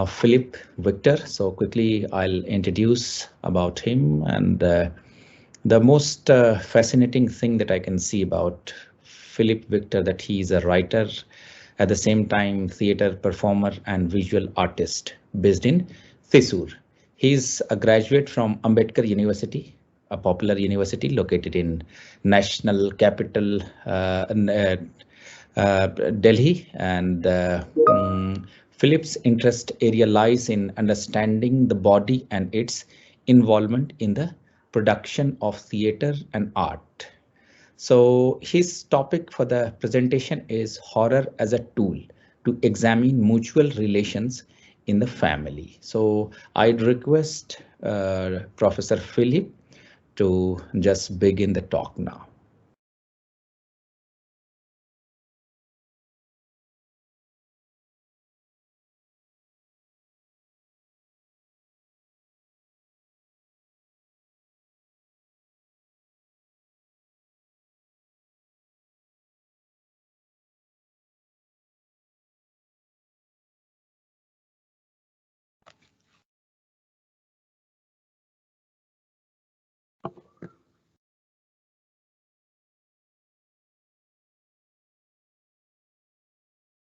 Philip Victor. So quickly I'll introduce about him. And the most fascinating thing that I can see about Philip Victor, that he is a writer, at the same time theater performer and visual artist based in Thrissur. He's a graduate from Ambedkar University, a popular university located in national capital Delhi. And Philip's interest area lies in understanding the body and its involvement in the production of theater and art. So his topic for the presentation is horror as a tool to examine mutual relations in the family. So I'd request Professor Philip to just begin the talk now.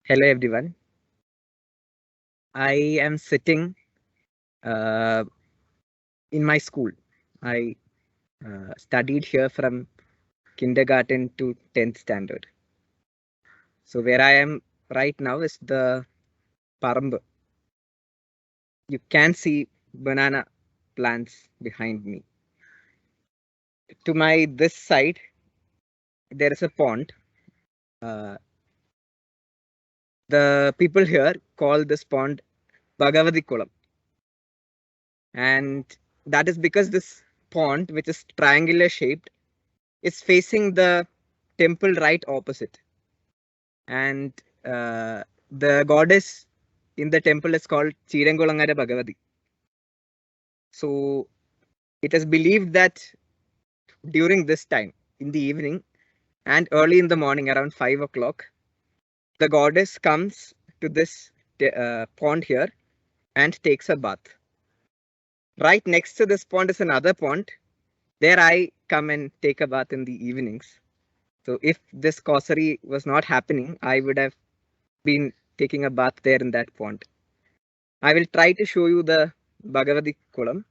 Hello everyone. I am sitting in my school. I studied here from kindergarten to 10th standard. So where I am right now is the Parambu. You can see banana plants behind me. To my this side, there is a pond. The people here call this pond Bhagavati Kulam. And that is because this pond, which is triangular shaped, is facing the temple right opposite. And the goddess in the temple is called Chirangulangara Bhagavati. So it is believed that during this time in the evening and early in the morning around 5 o'clock, the goddess comes to this pond here and takes a bath. Right next to this pond is another pond. There I come and take a bath in the evenings. So if this causerie was not happening, I would have been taking a bath there in that pond. I will try to show you the Bhagavati Kulam.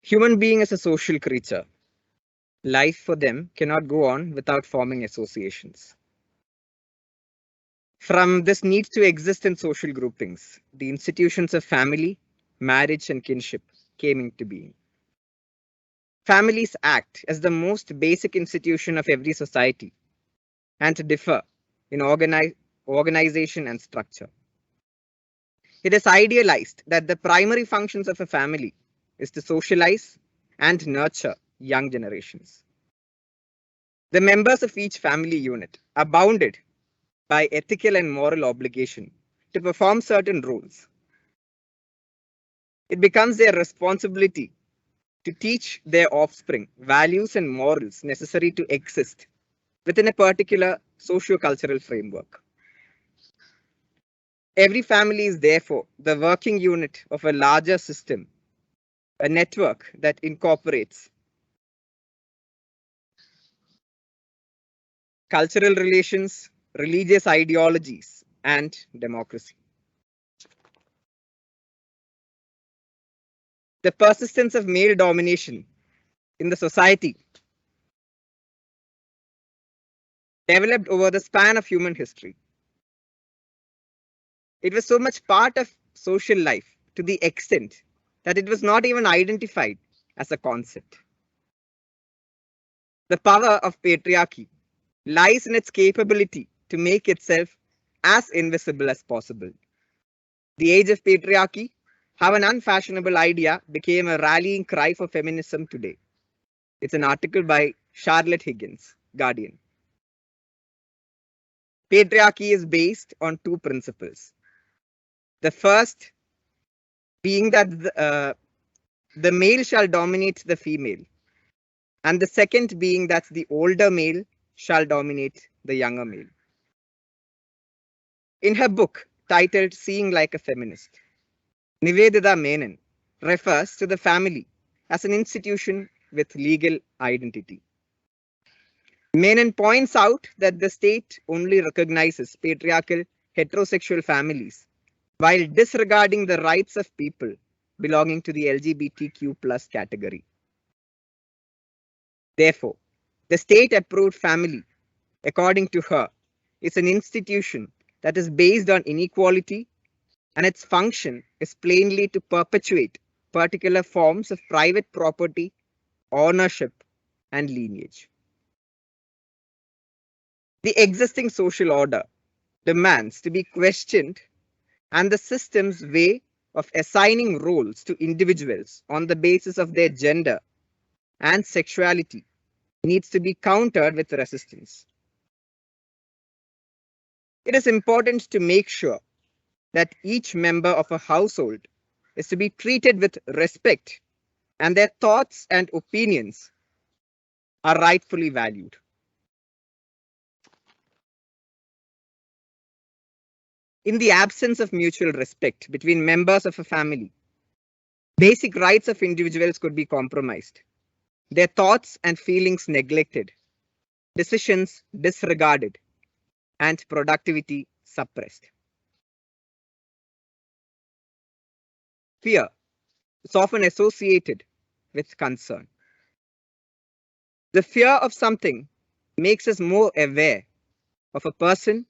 Human being is a social creature. Life for them cannot go on without forming associations. From this need to exist in social groupings, the institutions of family, marriage, and kinship came into being. Families act as the most basic institution of every society. and differ in organization and structure. It is idealized that the primary functions of a family is to socialize and nurture young generations. The members of each family unit are bounded by ethical and moral obligation to perform certain roles. It becomes their responsibility to teach their offspring values and morals necessary to exist within a particular socio-cultural framework. Every family is therefore the working unit of a larger system, a network that incorporates cultural relations, religious ideologies, and democracy. The persistence of male domination in the society developed over the span of human history. It was so much part of social life to the extent that it was not even identified as a concept. The power of patriarchy lies in its capability to make itself as invisible as possible. The age of patriarchy, how an unfashionable idea became a rallying cry for feminism today. It's an article by Charlotte Higgins, Guardian. Patriarchy is based on two principles. The first being that the male shall dominate the female, and the second being that the older male shall dominate the younger male. In her book titled Seeing Like a Feminist, Nivedita Menon refers to the family as an institution with legal identity. Menon points out that the state only recognizes patriarchal heterosexual families while disregarding the rights of people belonging to the LGBTQ+ category. Therefore, the state-approved family, according to her, is an institution that is based on inequality, and its function is plainly to perpetuate particular forms of private property, ownership, and lineage. The existing social order demands to be questioned, and the system's way of assigning roles to individuals on the basis of their gender and sexuality needs to be countered with resistance. It is important to make sure that each member of a household is to be treated with respect and their thoughts and opinions are rightfully valued. In the absence of mutual respect between members of a family, basic rights of individuals could be compromised, their thoughts and feelings neglected, decisions disregarded, and productivity suppressed. Fear is often associated with concern. The fear of something makes us more aware of a person,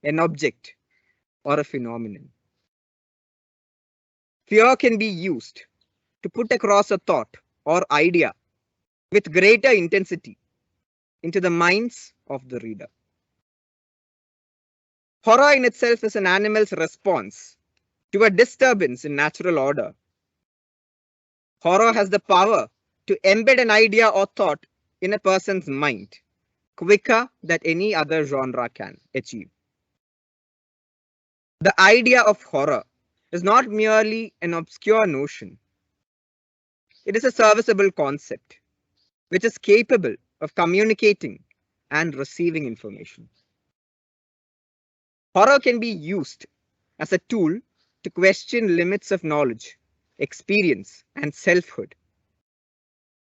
an object, or a phenomenon. Fear can be used to put across a thought or idea with greater intensity into the minds of the reader. Horror in itself is an animal's response to a disturbance in natural order. Horror has the power to embed an idea or thought in a person's mind quicker than any other genre can achieve. The idea of horror is not merely an obscure notion. It is a serviceable concept which is capable of communicating and receiving information. Horror can be used as a tool to question limits of knowledge, experience, and selfhood,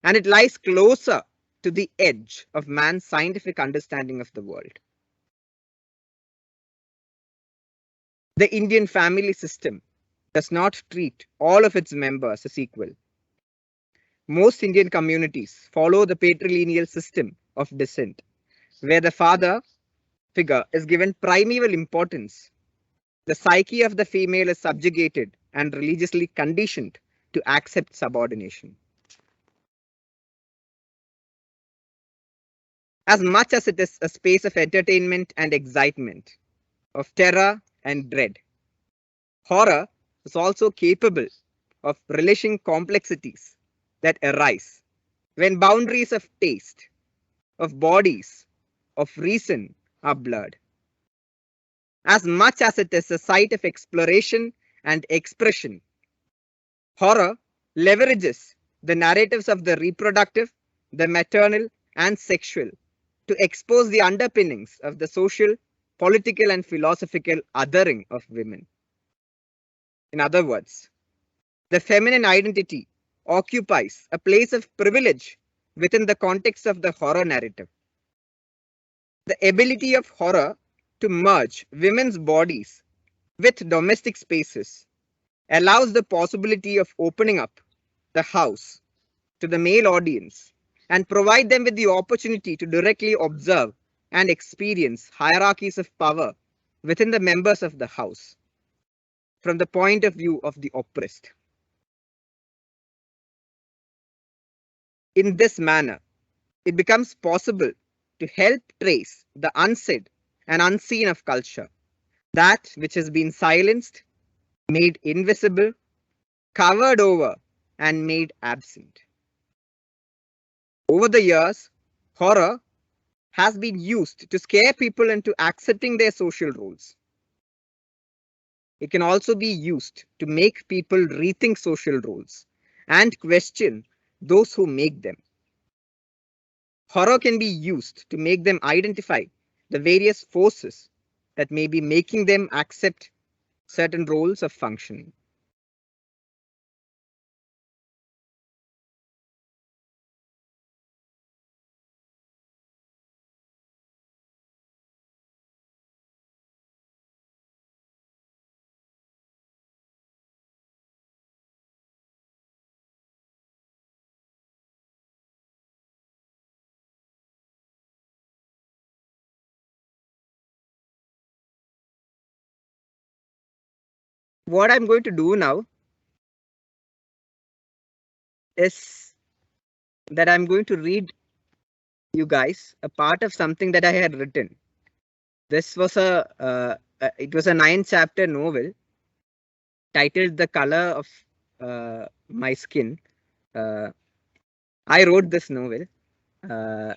and it lies closer to the edge of man's scientific understanding of the world. The Indian family system does not treat all of its members as equal. Most Indian communities follow the patrilineal system of descent, where the father figure is given primeval importance. The psyche of the female is subjugated and religiously conditioned to accept subordination. as much as it is a space of entertainment and excitement, of terror and dread. Horror is also capable of relishing complexities that arise when boundaries of taste, of bodies, of reason are blurred. As much as it is a site of exploration and expression, horror leverages the narratives of the reproductive, the maternal, and sexual to expose the underpinnings of the social, political, and philosophical othering of women. In other words, the feminine identity occupies a place of privilege within the context of the horror narrative. The ability of horror to merge women's bodies with domestic spaces allows the possibility of opening up the house to the male audience and provide them with the opportunity to directly observe and experience hierarchies of power within the members of the house from the point of view of the oppressed. In this manner, it becomes possible to help trace the unsaid and unseen of culture, that which has been silenced, made invisible, covered over, and made absent. Over the years, horror has been used to scare people into accepting their social roles. It can also be used to make people rethink social roles and question those who make them. Horror can be used to make them identify the various forces that may be making them accept certain roles of functioning. What I'm going to do now is that I'm going to read you guys a part of something that I had written. This was a 9-chapter novel titled "The Color of My Skin." I wrote this novel. I'm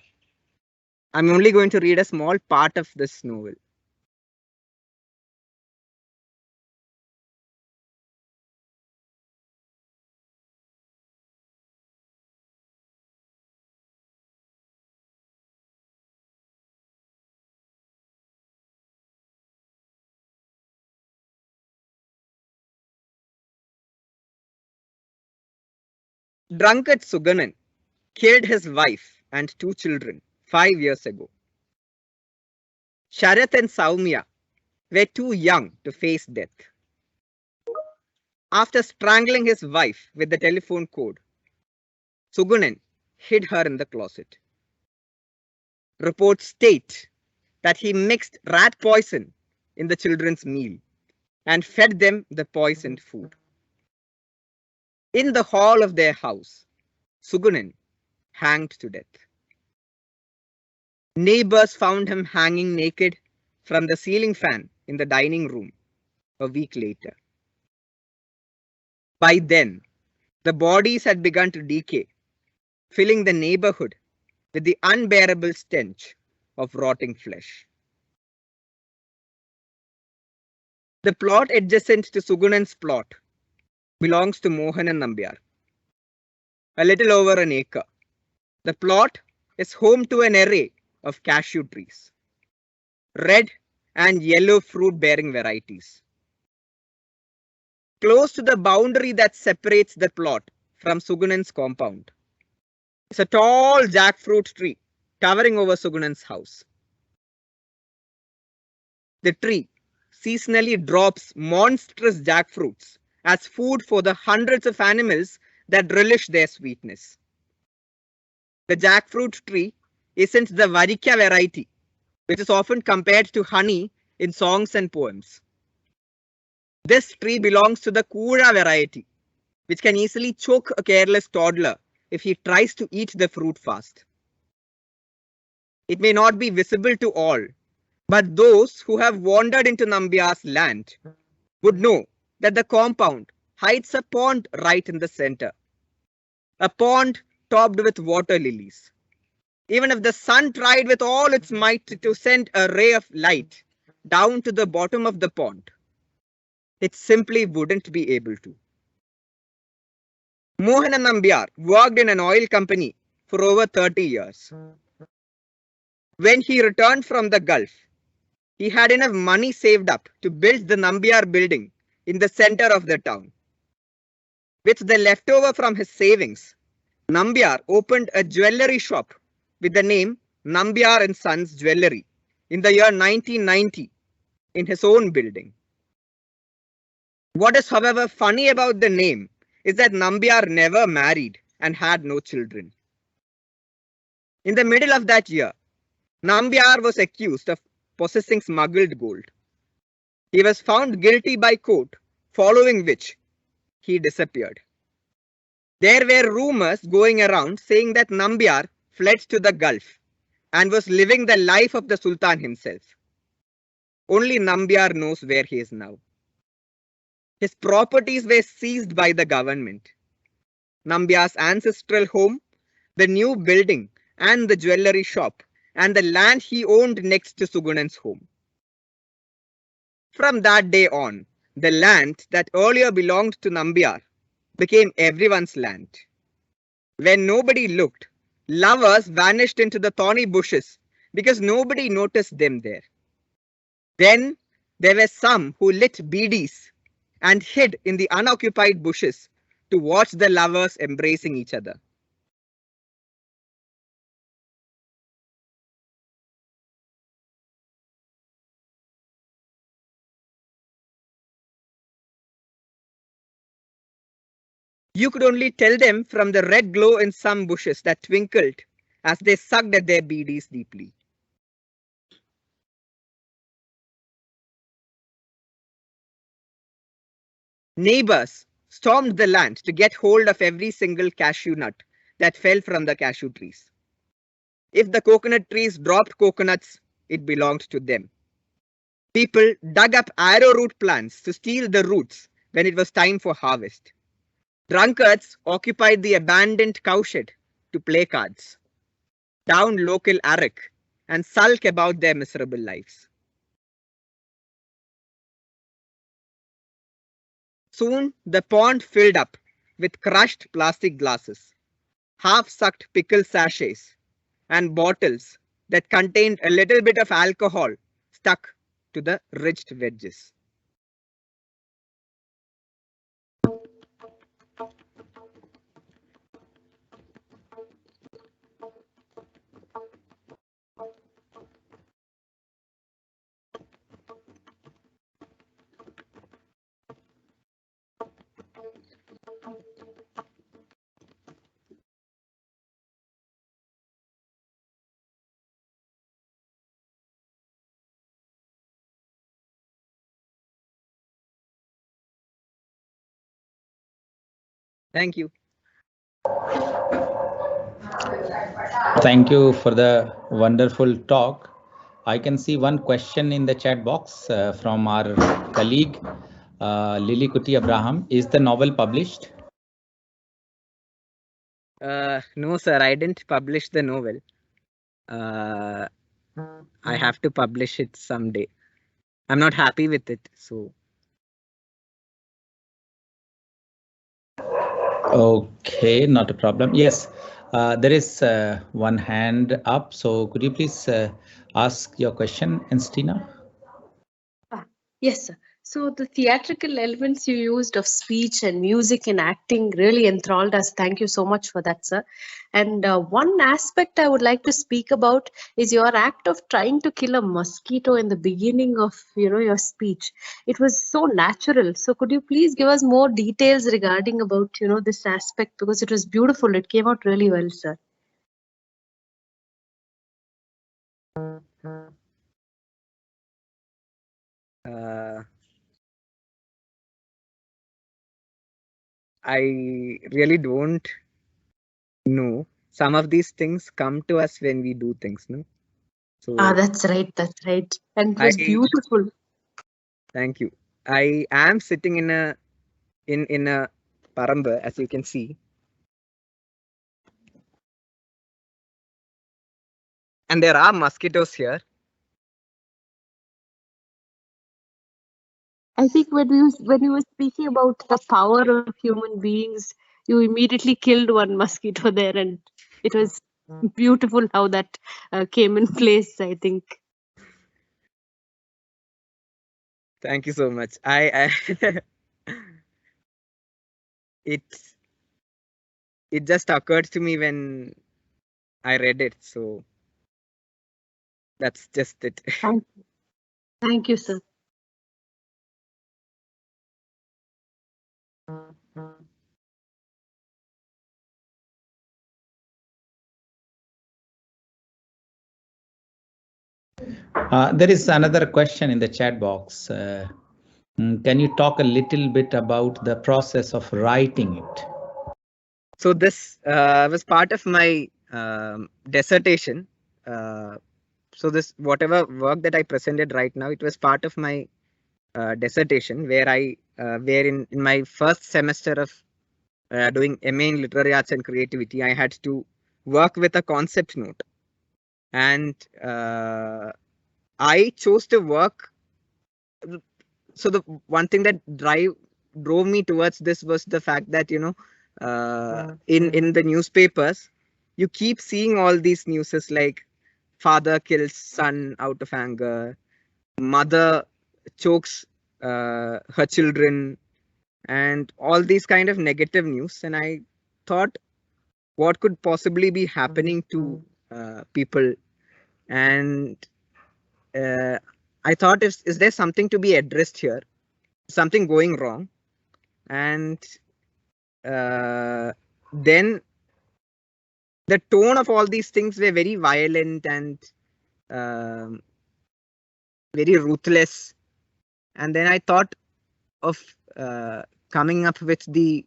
only going to read a small part of this novel. Drunkard Suganan killed his wife and 2 children 5 years ago. Sharath and Saumya were too young to face death. After strangling his wife with the telephone cord, Sugunan hid her in the closet. Reports state that he mixed rat poison in the children's meal and fed them the poisoned food. In the hall of their house, Sugunan hanged to death. Neighbors found him hanging naked from the ceiling fan in the dining room a week later. By then, the bodies had begun to decay, filling the neighborhood with the unbearable stench of rotting flesh. The plot adjacent to Sugunan's plot belongs to Mohan and Nambiar, a little over an acre. The plot is home to an array of cashew trees, red and yellow fruit-bearing varieties. Close to the boundary that separates the plot from Sugunan's compound is a tall jackfruit tree towering over Sugunan's house. The tree seasonally drops monstrous jackfruits as food for the hundreds of animals that relish their sweetness. The jackfruit tree isn't the Varika variety, which is often compared to honey in songs and poems. This tree belongs to the Kura variety, which can easily choke a careless toddler if he tries to eat the fruit fast. It may not be visible to all, but those who have wandered into Nambiar's land would know that the compound hides a pond right in the center. A pond topped with water lilies. Even if the sun tried with all its might to send a ray of light down to the bottom of the pond, it simply wouldn't be able to. Mohan Nambiar worked in an oil company for over 30 years. When he returned from the Gulf, he had enough money saved up to build the Nambiar building in the center of the town. With the leftover from his savings, Nambiar opened a jewellery shop with the name Nambiar and Sons Jewellery in the year 1990 in his own building. What is, however, funny about the name is that Nambiar never married and had no children. In the middle of that year, Nambiar was accused of possessing smuggled gold. He was found guilty by court, following which he disappeared. There were rumors going around saying that Nambiar fled to the Gulf and was living the life of the Sultan himself. Only Nambiar knows where he is now. His properties were seized by the government. Nambiar's ancestral home, the new building and the jewellery shop, and the land he owned next to Sugunan's home. From that day on, the land that earlier belonged to Nambiar became everyone's land. When nobody looked, lovers vanished into the thorny bushes because nobody noticed them there. Then there were some who lit beedies and hid in the unoccupied bushes to watch the lovers embracing each other. You could only tell them from the red glow in some bushes that twinkled as they sucked at their beedies deeply. Neighbors stormed the land to get hold of every single cashew nut that fell from the cashew trees. If the coconut trees dropped coconuts, it belonged to them. People dug up arrowroot plants to steal the roots when it was time for harvest. Drunkards occupied the abandoned cowshed to play cards, down local arrack, and sulk about their miserable lives. Soon the pond filled up with crushed plastic glasses, half-sucked pickle sachets, and bottles that contained a little bit of alcohol stuck to the ridged wedges. Thank you. Thank you for the wonderful talk. I can see one question in the chat box from our colleague, Lily Kuti Abraham. Is the novel published? No, sir, I didn't publish the novel. I have to publish it someday. I'm not happy with it, so. Okay, not a problem. Yes, there is one hand up. So could you please ask your question, Enstina? Yes, sir. So the theatrical elements you used of speech and music and acting really enthralled us. Thank you so much for that, sir. And one aspect I would like to speak about is your act of trying to kill a mosquito in the beginning of your speech. It was so natural. So could you please give us more details regarding about this aspect, because it was beautiful. It came out really well, sir. I really don't know. Some of these things come to us when we do things, no? So that's right. That's right. And it was beautiful. Thank you. I am sitting in a paramba, as you can see. And there are mosquitoes here. I think when you were speaking about the power of human beings, you immediately killed one mosquito there, and it was beautiful how that came in place, I think. Thank you so much. I it just occurred to me when I read it, so that's just it. Thank you, sir. There is another question in the chat box. Can you talk a little bit about the process of writing it? So this was part of my dissertation. So this whatever work that I presented right now, it was part of my dissertation, where in my first semester of doing MA in Literary Arts and Creativity, I had to work with a concept note, and I chose to work. So the one thing that drove me towards this was the fact that, you know, in the newspapers, you keep seeing all these newses like father kills son out of anger, mother chokes her children, and all these kind of negative news. And I thought, what could possibly be happening to people? And I thought, is there something to be addressed here? Something going wrong? And then the tone of all these things were very violent and very ruthless. And then I thought of coming up with the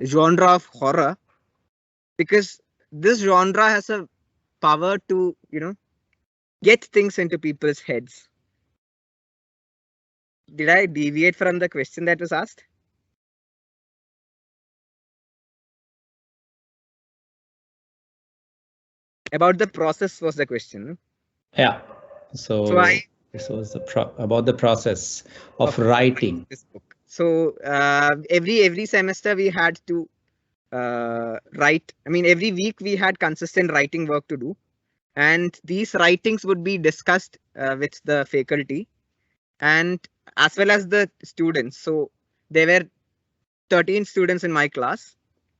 genre of horror, because this genre has a power to, you know, get things into people's heads. Did I deviate from the question that was asked? About the process was the question. Yeah. So this was about the process of writing this book. So every semester we had to write. I mean, every week we had consistent writing work to do, and these writings would be discussed with the faculty and as well as the students. So there were 13 students in my class.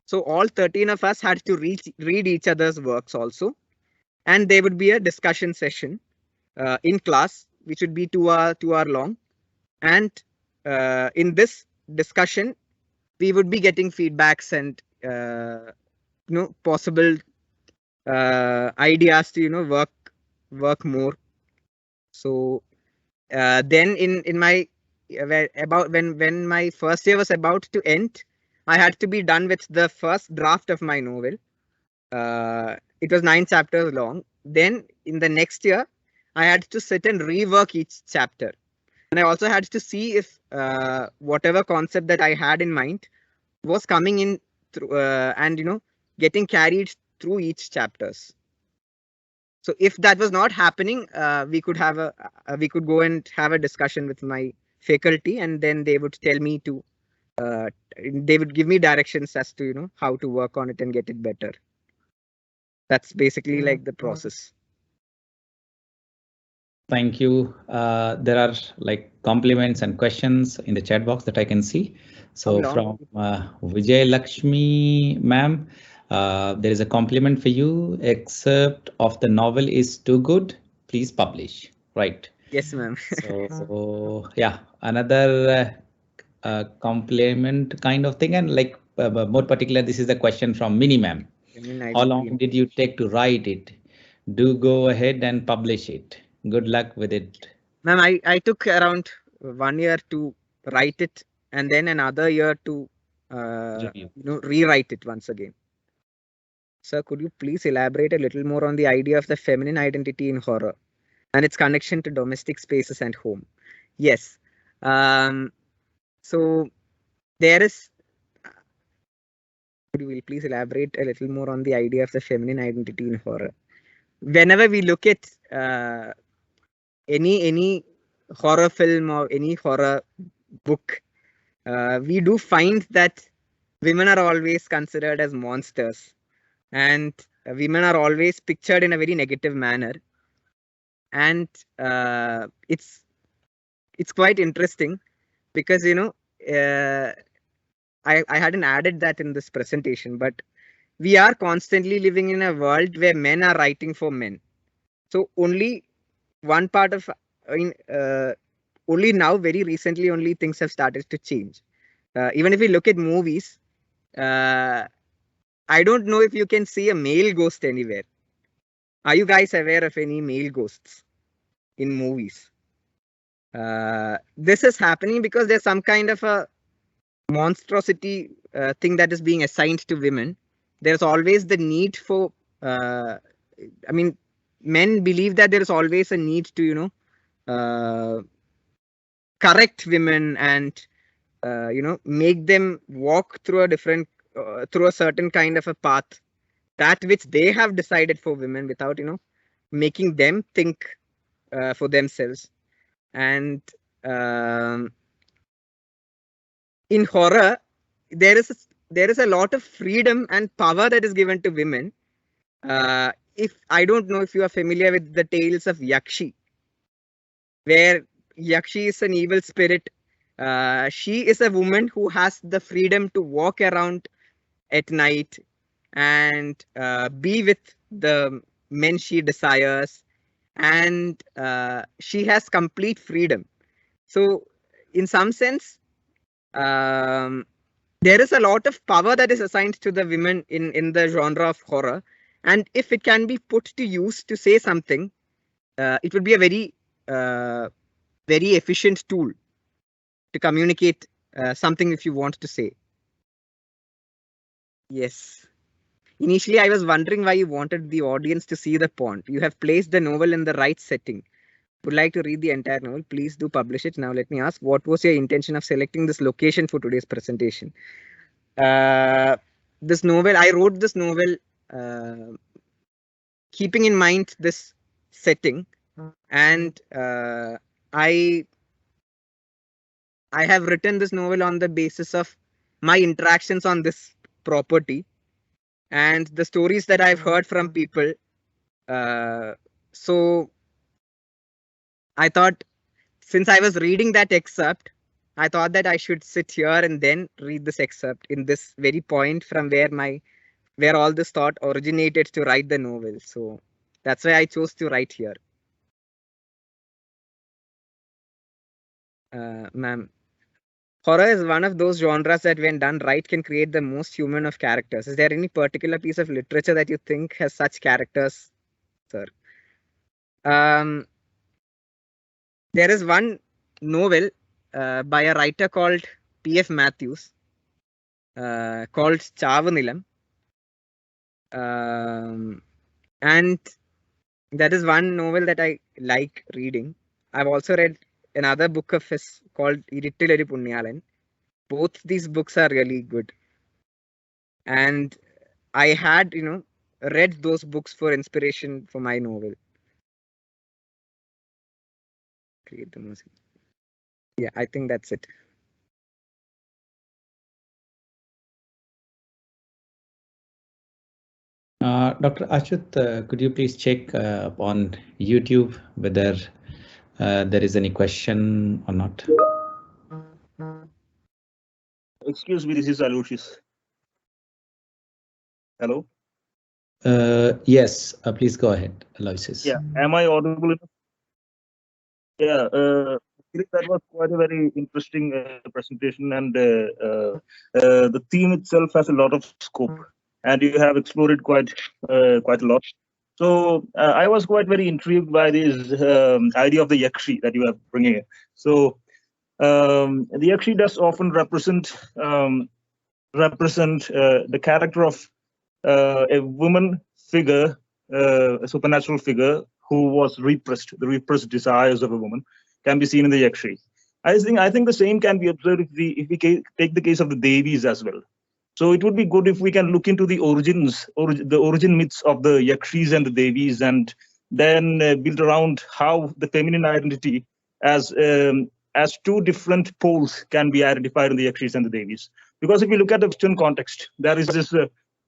So all 13 of us had to read each other's works also. And there would be a discussion session in class, which would be 2 hour long. And in this discussion, we would be getting feedbacks and possible ideas to work more. So then in my about when my first year was about to end, I had to be done with the first draft of my novel. It was 9 chapters long. Then in the next year, I had to sit and rework each chapter. And I also had to see if whatever concept that I had in mind was coming in through and getting carried through each chapters. So if that was not happening, we could go and have a discussion with my faculty, and then they would tell me to they would give me directions as to how to work on it and get it better. That's basically like the process. Thank you. There are like compliments and questions in the chat box that I can see. So from Vijay Lakshmi ma'am, there is a compliment for you. Excerpt of the novel is too good. Please publish. Right. Yes, ma'am. So yeah, another compliment kind of thing, and like more particular, this is the question from Mini ma'am. How long did you take to write it? Do go ahead and publish it. Good luck with it. Ma'am, I took around 1 year to write it, and then another year to rewrite it once again. Sir, could you please elaborate a little more on the idea of the feminine identity in horror? and its connection to domestic spaces and home. Yes. So there is. Could you please elaborate a little more on the idea of the feminine identity in horror? Whenever we look at any horror film or any horror book, we do find that women are always considered as monsters, and women are always pictured in a very negative manner. And it's quite interesting because, you know, I hadn't added that in this presentation, but we are constantly living in a world where men are writing for men. So only one part of, I mean, only now, very recently, only things have started to change. Even if we look at movies, I don't know if you can see a male ghost anywhere. Are you guys aware of any male ghosts in movies? This is happening because there's some kind of a monstrosity thing that is being assigned to women. There's always the need for, I mean, men believe that there is always a need to, you know, correct women and, you know, make them walk through a different, through a certain kind of a path, that which they have decided for women, without, you know, making them think for themselves. And in horror, there is a lot of freedom and power that is given to women. If I don't know if you are familiar with the tales of Yakshi, where Yakshi is an evil spirit. She is a woman who has the freedom to walk around at night and be with the men she desires, and she has complete freedom. So in some sense, there is a lot of power that is assigned to the women in the genre of horror, and if it can be put to use to say something, it would be a very very efficient tool to communicate something if you want to say. Yes. Initially, I was wondering why you wanted the audience to see the point. You have placed the novel in the right setting. Would like to read the entire novel. Please do publish it. Now let me ask, what was your intention of selecting this location for today's presentation? This novel, I wrote this novel keeping in mind this setting, and I have written this novel on the basis of my interactions on this property and the stories that I've heard from people. So I thought, since I was reading that excerpt, I thought that I should sit here and then read this excerpt in this very point from where all this thought originated to write the novel. So that's why I chose to write here. Ma'am, horror is one of those genres that, when done right, can create the most human of characters. Is there any particular piece of literature that you think has such characters, sir? There is one novel by a writer called P.F. Matthews called Chavanilam. And that is one novel that I like reading. I've also read another book of his called Irittilari Punyalan. Both these books are really good. And I had, you know, read those books for inspiration for my novel. Create the music. Yeah, I think that's it. Dr. Achut, could you please check on YouTube whether there is any question or not? Excuse me, this is Aloysius. Hello? Yes, please go ahead, Aloysius. Yeah, am I audible enough? Yeah, that was quite a very interesting presentation, and the theme itself has a lot of scope, and you have explored it quite a lot. So I was quite very intrigued by this idea of the Yakshi that you are bringing in. So the Yakshi does often represent the character of a woman figure, a supernatural figure who was repressed, the repressed desires of a woman, can be seen in the Yakshi. I think the same can be observed if we take the case of the Devis as well. So it would be good if we can look into the origin myths of the Yakshis and the Devis, and then build around how the feminine identity as two different poles can be identified in the Yakshis and the Devis. Because if you look at the Western context, there is this,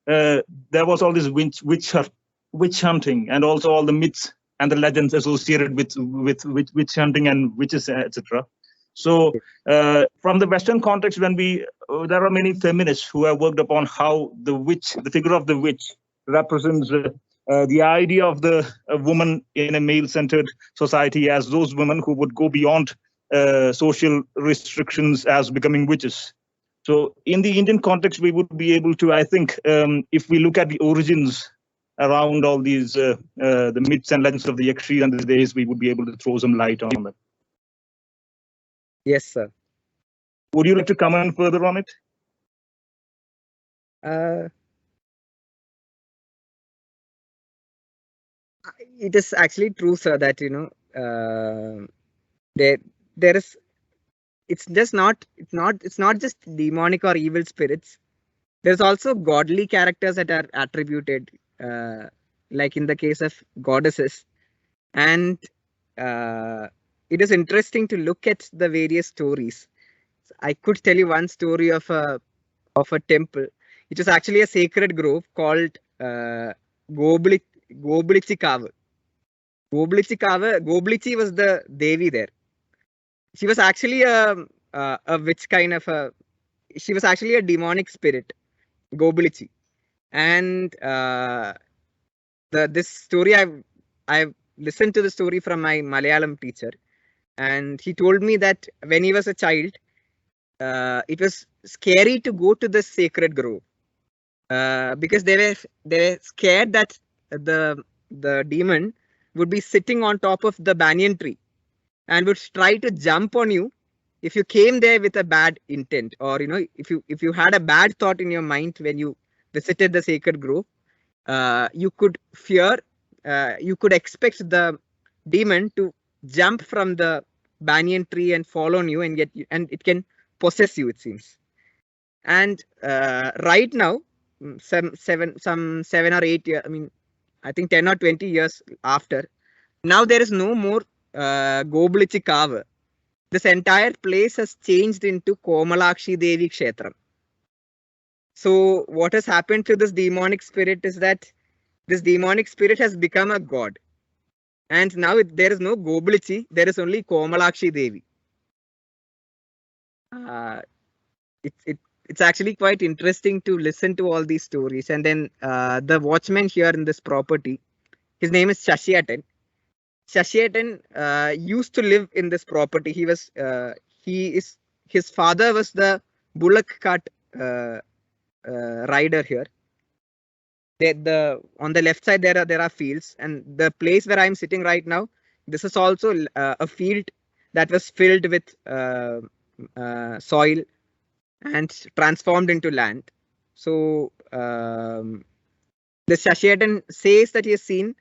there was all this witch hunting, and also all the myths and the legends associated with witch hunting and witches, etc. So from the Western context, when there are many feminists who have worked upon how the figure of the witch represents the idea of a woman in a male-centered society as those women who would go beyond social restrictions as becoming witches. So in the Indian context, we would be able to, I think, if we look at the origins around all these the myths and legends of the Yakshi and the Devis, we would be able to throw some light on them. Yes, sir. Would you like to comment further on it? It is actually true, sir, that there is. It's not just demonic or evil spirits. There's also godly characters that are attributed, like in the case of goddesses, and it is interesting to look at the various stories. I could tell you one story of a temple. It was actually a sacred grove called Goblichi Kava. Goblichi was the Devi there. She was actually a witch kind of she was actually a demonic spirit, Goblichi. And this story, I've listened to the story from my Malayalam teacher, and he told me that when he was a child, it was scary to go to the sacred grove because they were scared that the demon would be sitting on top of the banyan tree and would try to jump on you if you came there with a bad intent, or if you had a bad thought in your mind when you visited the sacred grove. You could expect the demon to jump from the banyan tree and fall on you and get you, and it can possess you, it seems. And right now, some 7 or 8 years, I think 10 or 20 years after, now there is no more Goblichi Kava. This entire place has changed into Komalakshi Devi Kshetram. So what has happened to this demonic spirit is that this demonic spirit has become a god. And now there is no Goblichi, there is only Komalakshi Devi. It's actually quite interesting to listen to all these stories. And then the watchman here in this property, his name is Shashiatan. Shashiatan used to live in this property. His father was the bullock cart rider here. On the left side there are fields, and the place where I'm sitting right now, this is also a field that was filled with soil and transformed into land. So the Shashiatan says that he has seen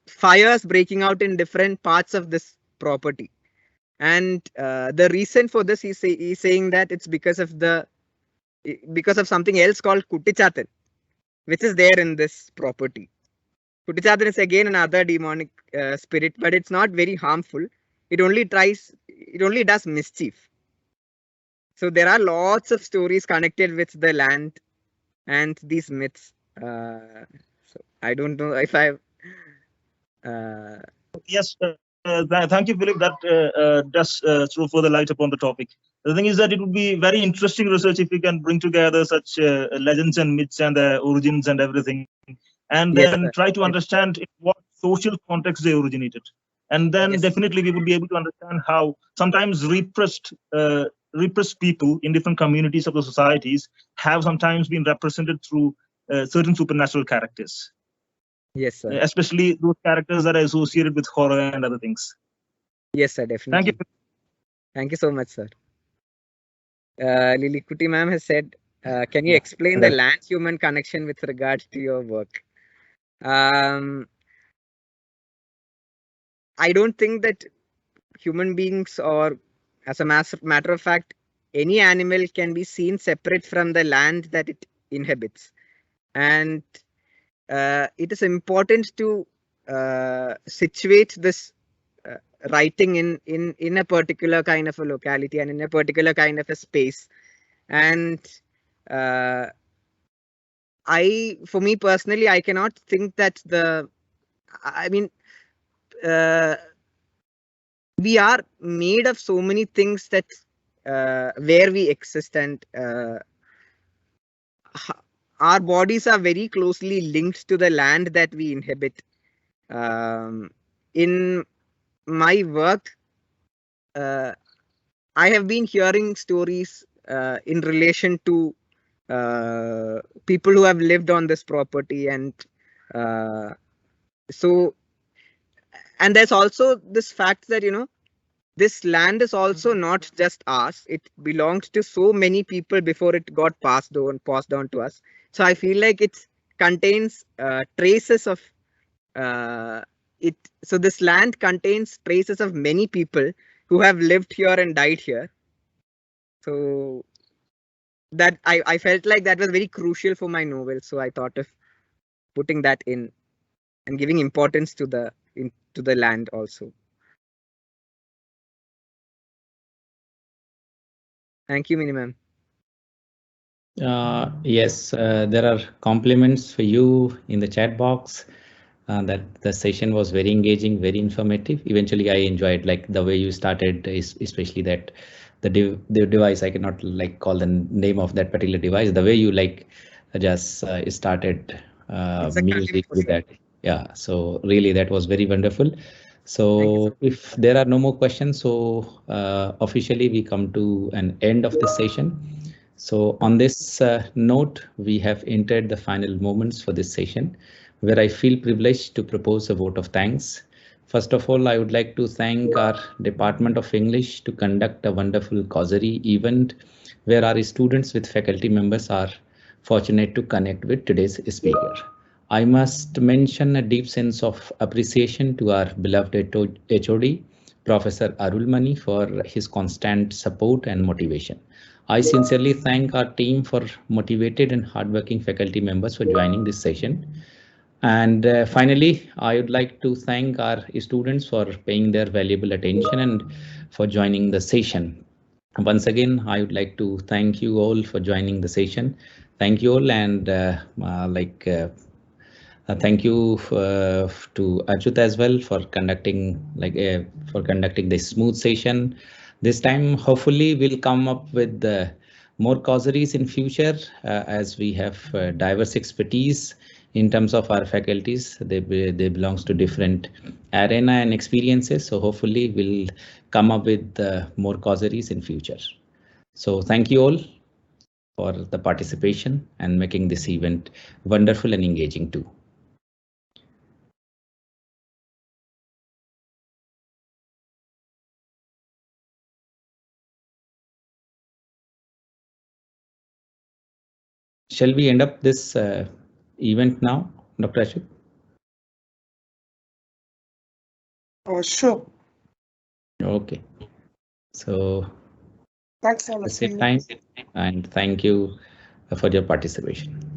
fires breaking out in different parts of this property, and the reason for this, he's saying that it's because of something else called Kuttichatan, which is there in this property. Kuttichatan is again another demonic spirit, but it's not very harmful. It only does mischief. So there are lots of stories connected with the land and these myths. So I don't know if I've Yes, thank you, Philip. That does throw further light upon the topic. The thing is that it would be very interesting research if we can bring together such legends and myths and the origins and everything, and then try to understand in what social context they originated. And then definitely we would be able to understand how sometimes repressed people in different communities of the societies have sometimes been represented through certain supernatural characters. Yes, sir. Especially those characters that are associated with horror and other things. Yes, sir, definitely. Thank you. Thank you so much, sir. Lily Kuti ma'am has said, can you explain the land-human connection with regards to your work? I don't think that human beings, or as a matter of fact, any animal can be seen separate from the land that it inhabits. And it is important to situate this writing in a particular kind of a locality and in a particular kind of a space. And for me personally, I cannot think that we are made of so many things that where we exist, and our bodies are very closely linked to the land that we inhabit. In my work, I have been hearing stories in relation to people who have lived on this property, and and there's also this fact that, this land is also not just ours. It belonged to so many people before it got passed on to us. So I feel like it contains traces of it. So this land contains traces of many people who have lived here and died here. So that I felt like that was very crucial for my novel. So I thought of putting that in and giving importance to the land also. Thank you, Mini ma'am. Yes, there are compliments for you in the chat box. That the session was very engaging, very informative. Eventually, I enjoyed like the way you started, especially that the device. I cannot like call the name of that particular device. The way you like just started music with that. Yeah, so really that was very wonderful. So if there are no more questions, so officially we come to an end of the session. So on this note, we have entered the final moments for this session, where I feel privileged to propose a vote of thanks. First of all, I would like to thank our Department of English to conduct a wonderful Causerie event, where our students with faculty members are fortunate to connect with today's speaker. I must mention a deep sense of appreciation to our beloved HOD, Professor Arul for his constant support and motivation. I sincerely thank our team for motivated and hardworking faculty members for joining this session. And finally, I would like to thank our students for paying their valuable attention and for joining the session. Once again, I would like to thank you all for joining the session. Thank you all, and thank you to Ajut as well for conducting this smooth session. This time, hopefully, we'll come up with more causeries in future as we have diverse expertise in terms of our faculties. They belongs to different arena and experiences. So hopefully, we'll come up with more causeries in future. So thank you all for the participation and making this event wonderful and engaging too. Shall we end up this event now, Dr. Ashok? Sure. Okay. So thanks for the same time, and thank you for your participation.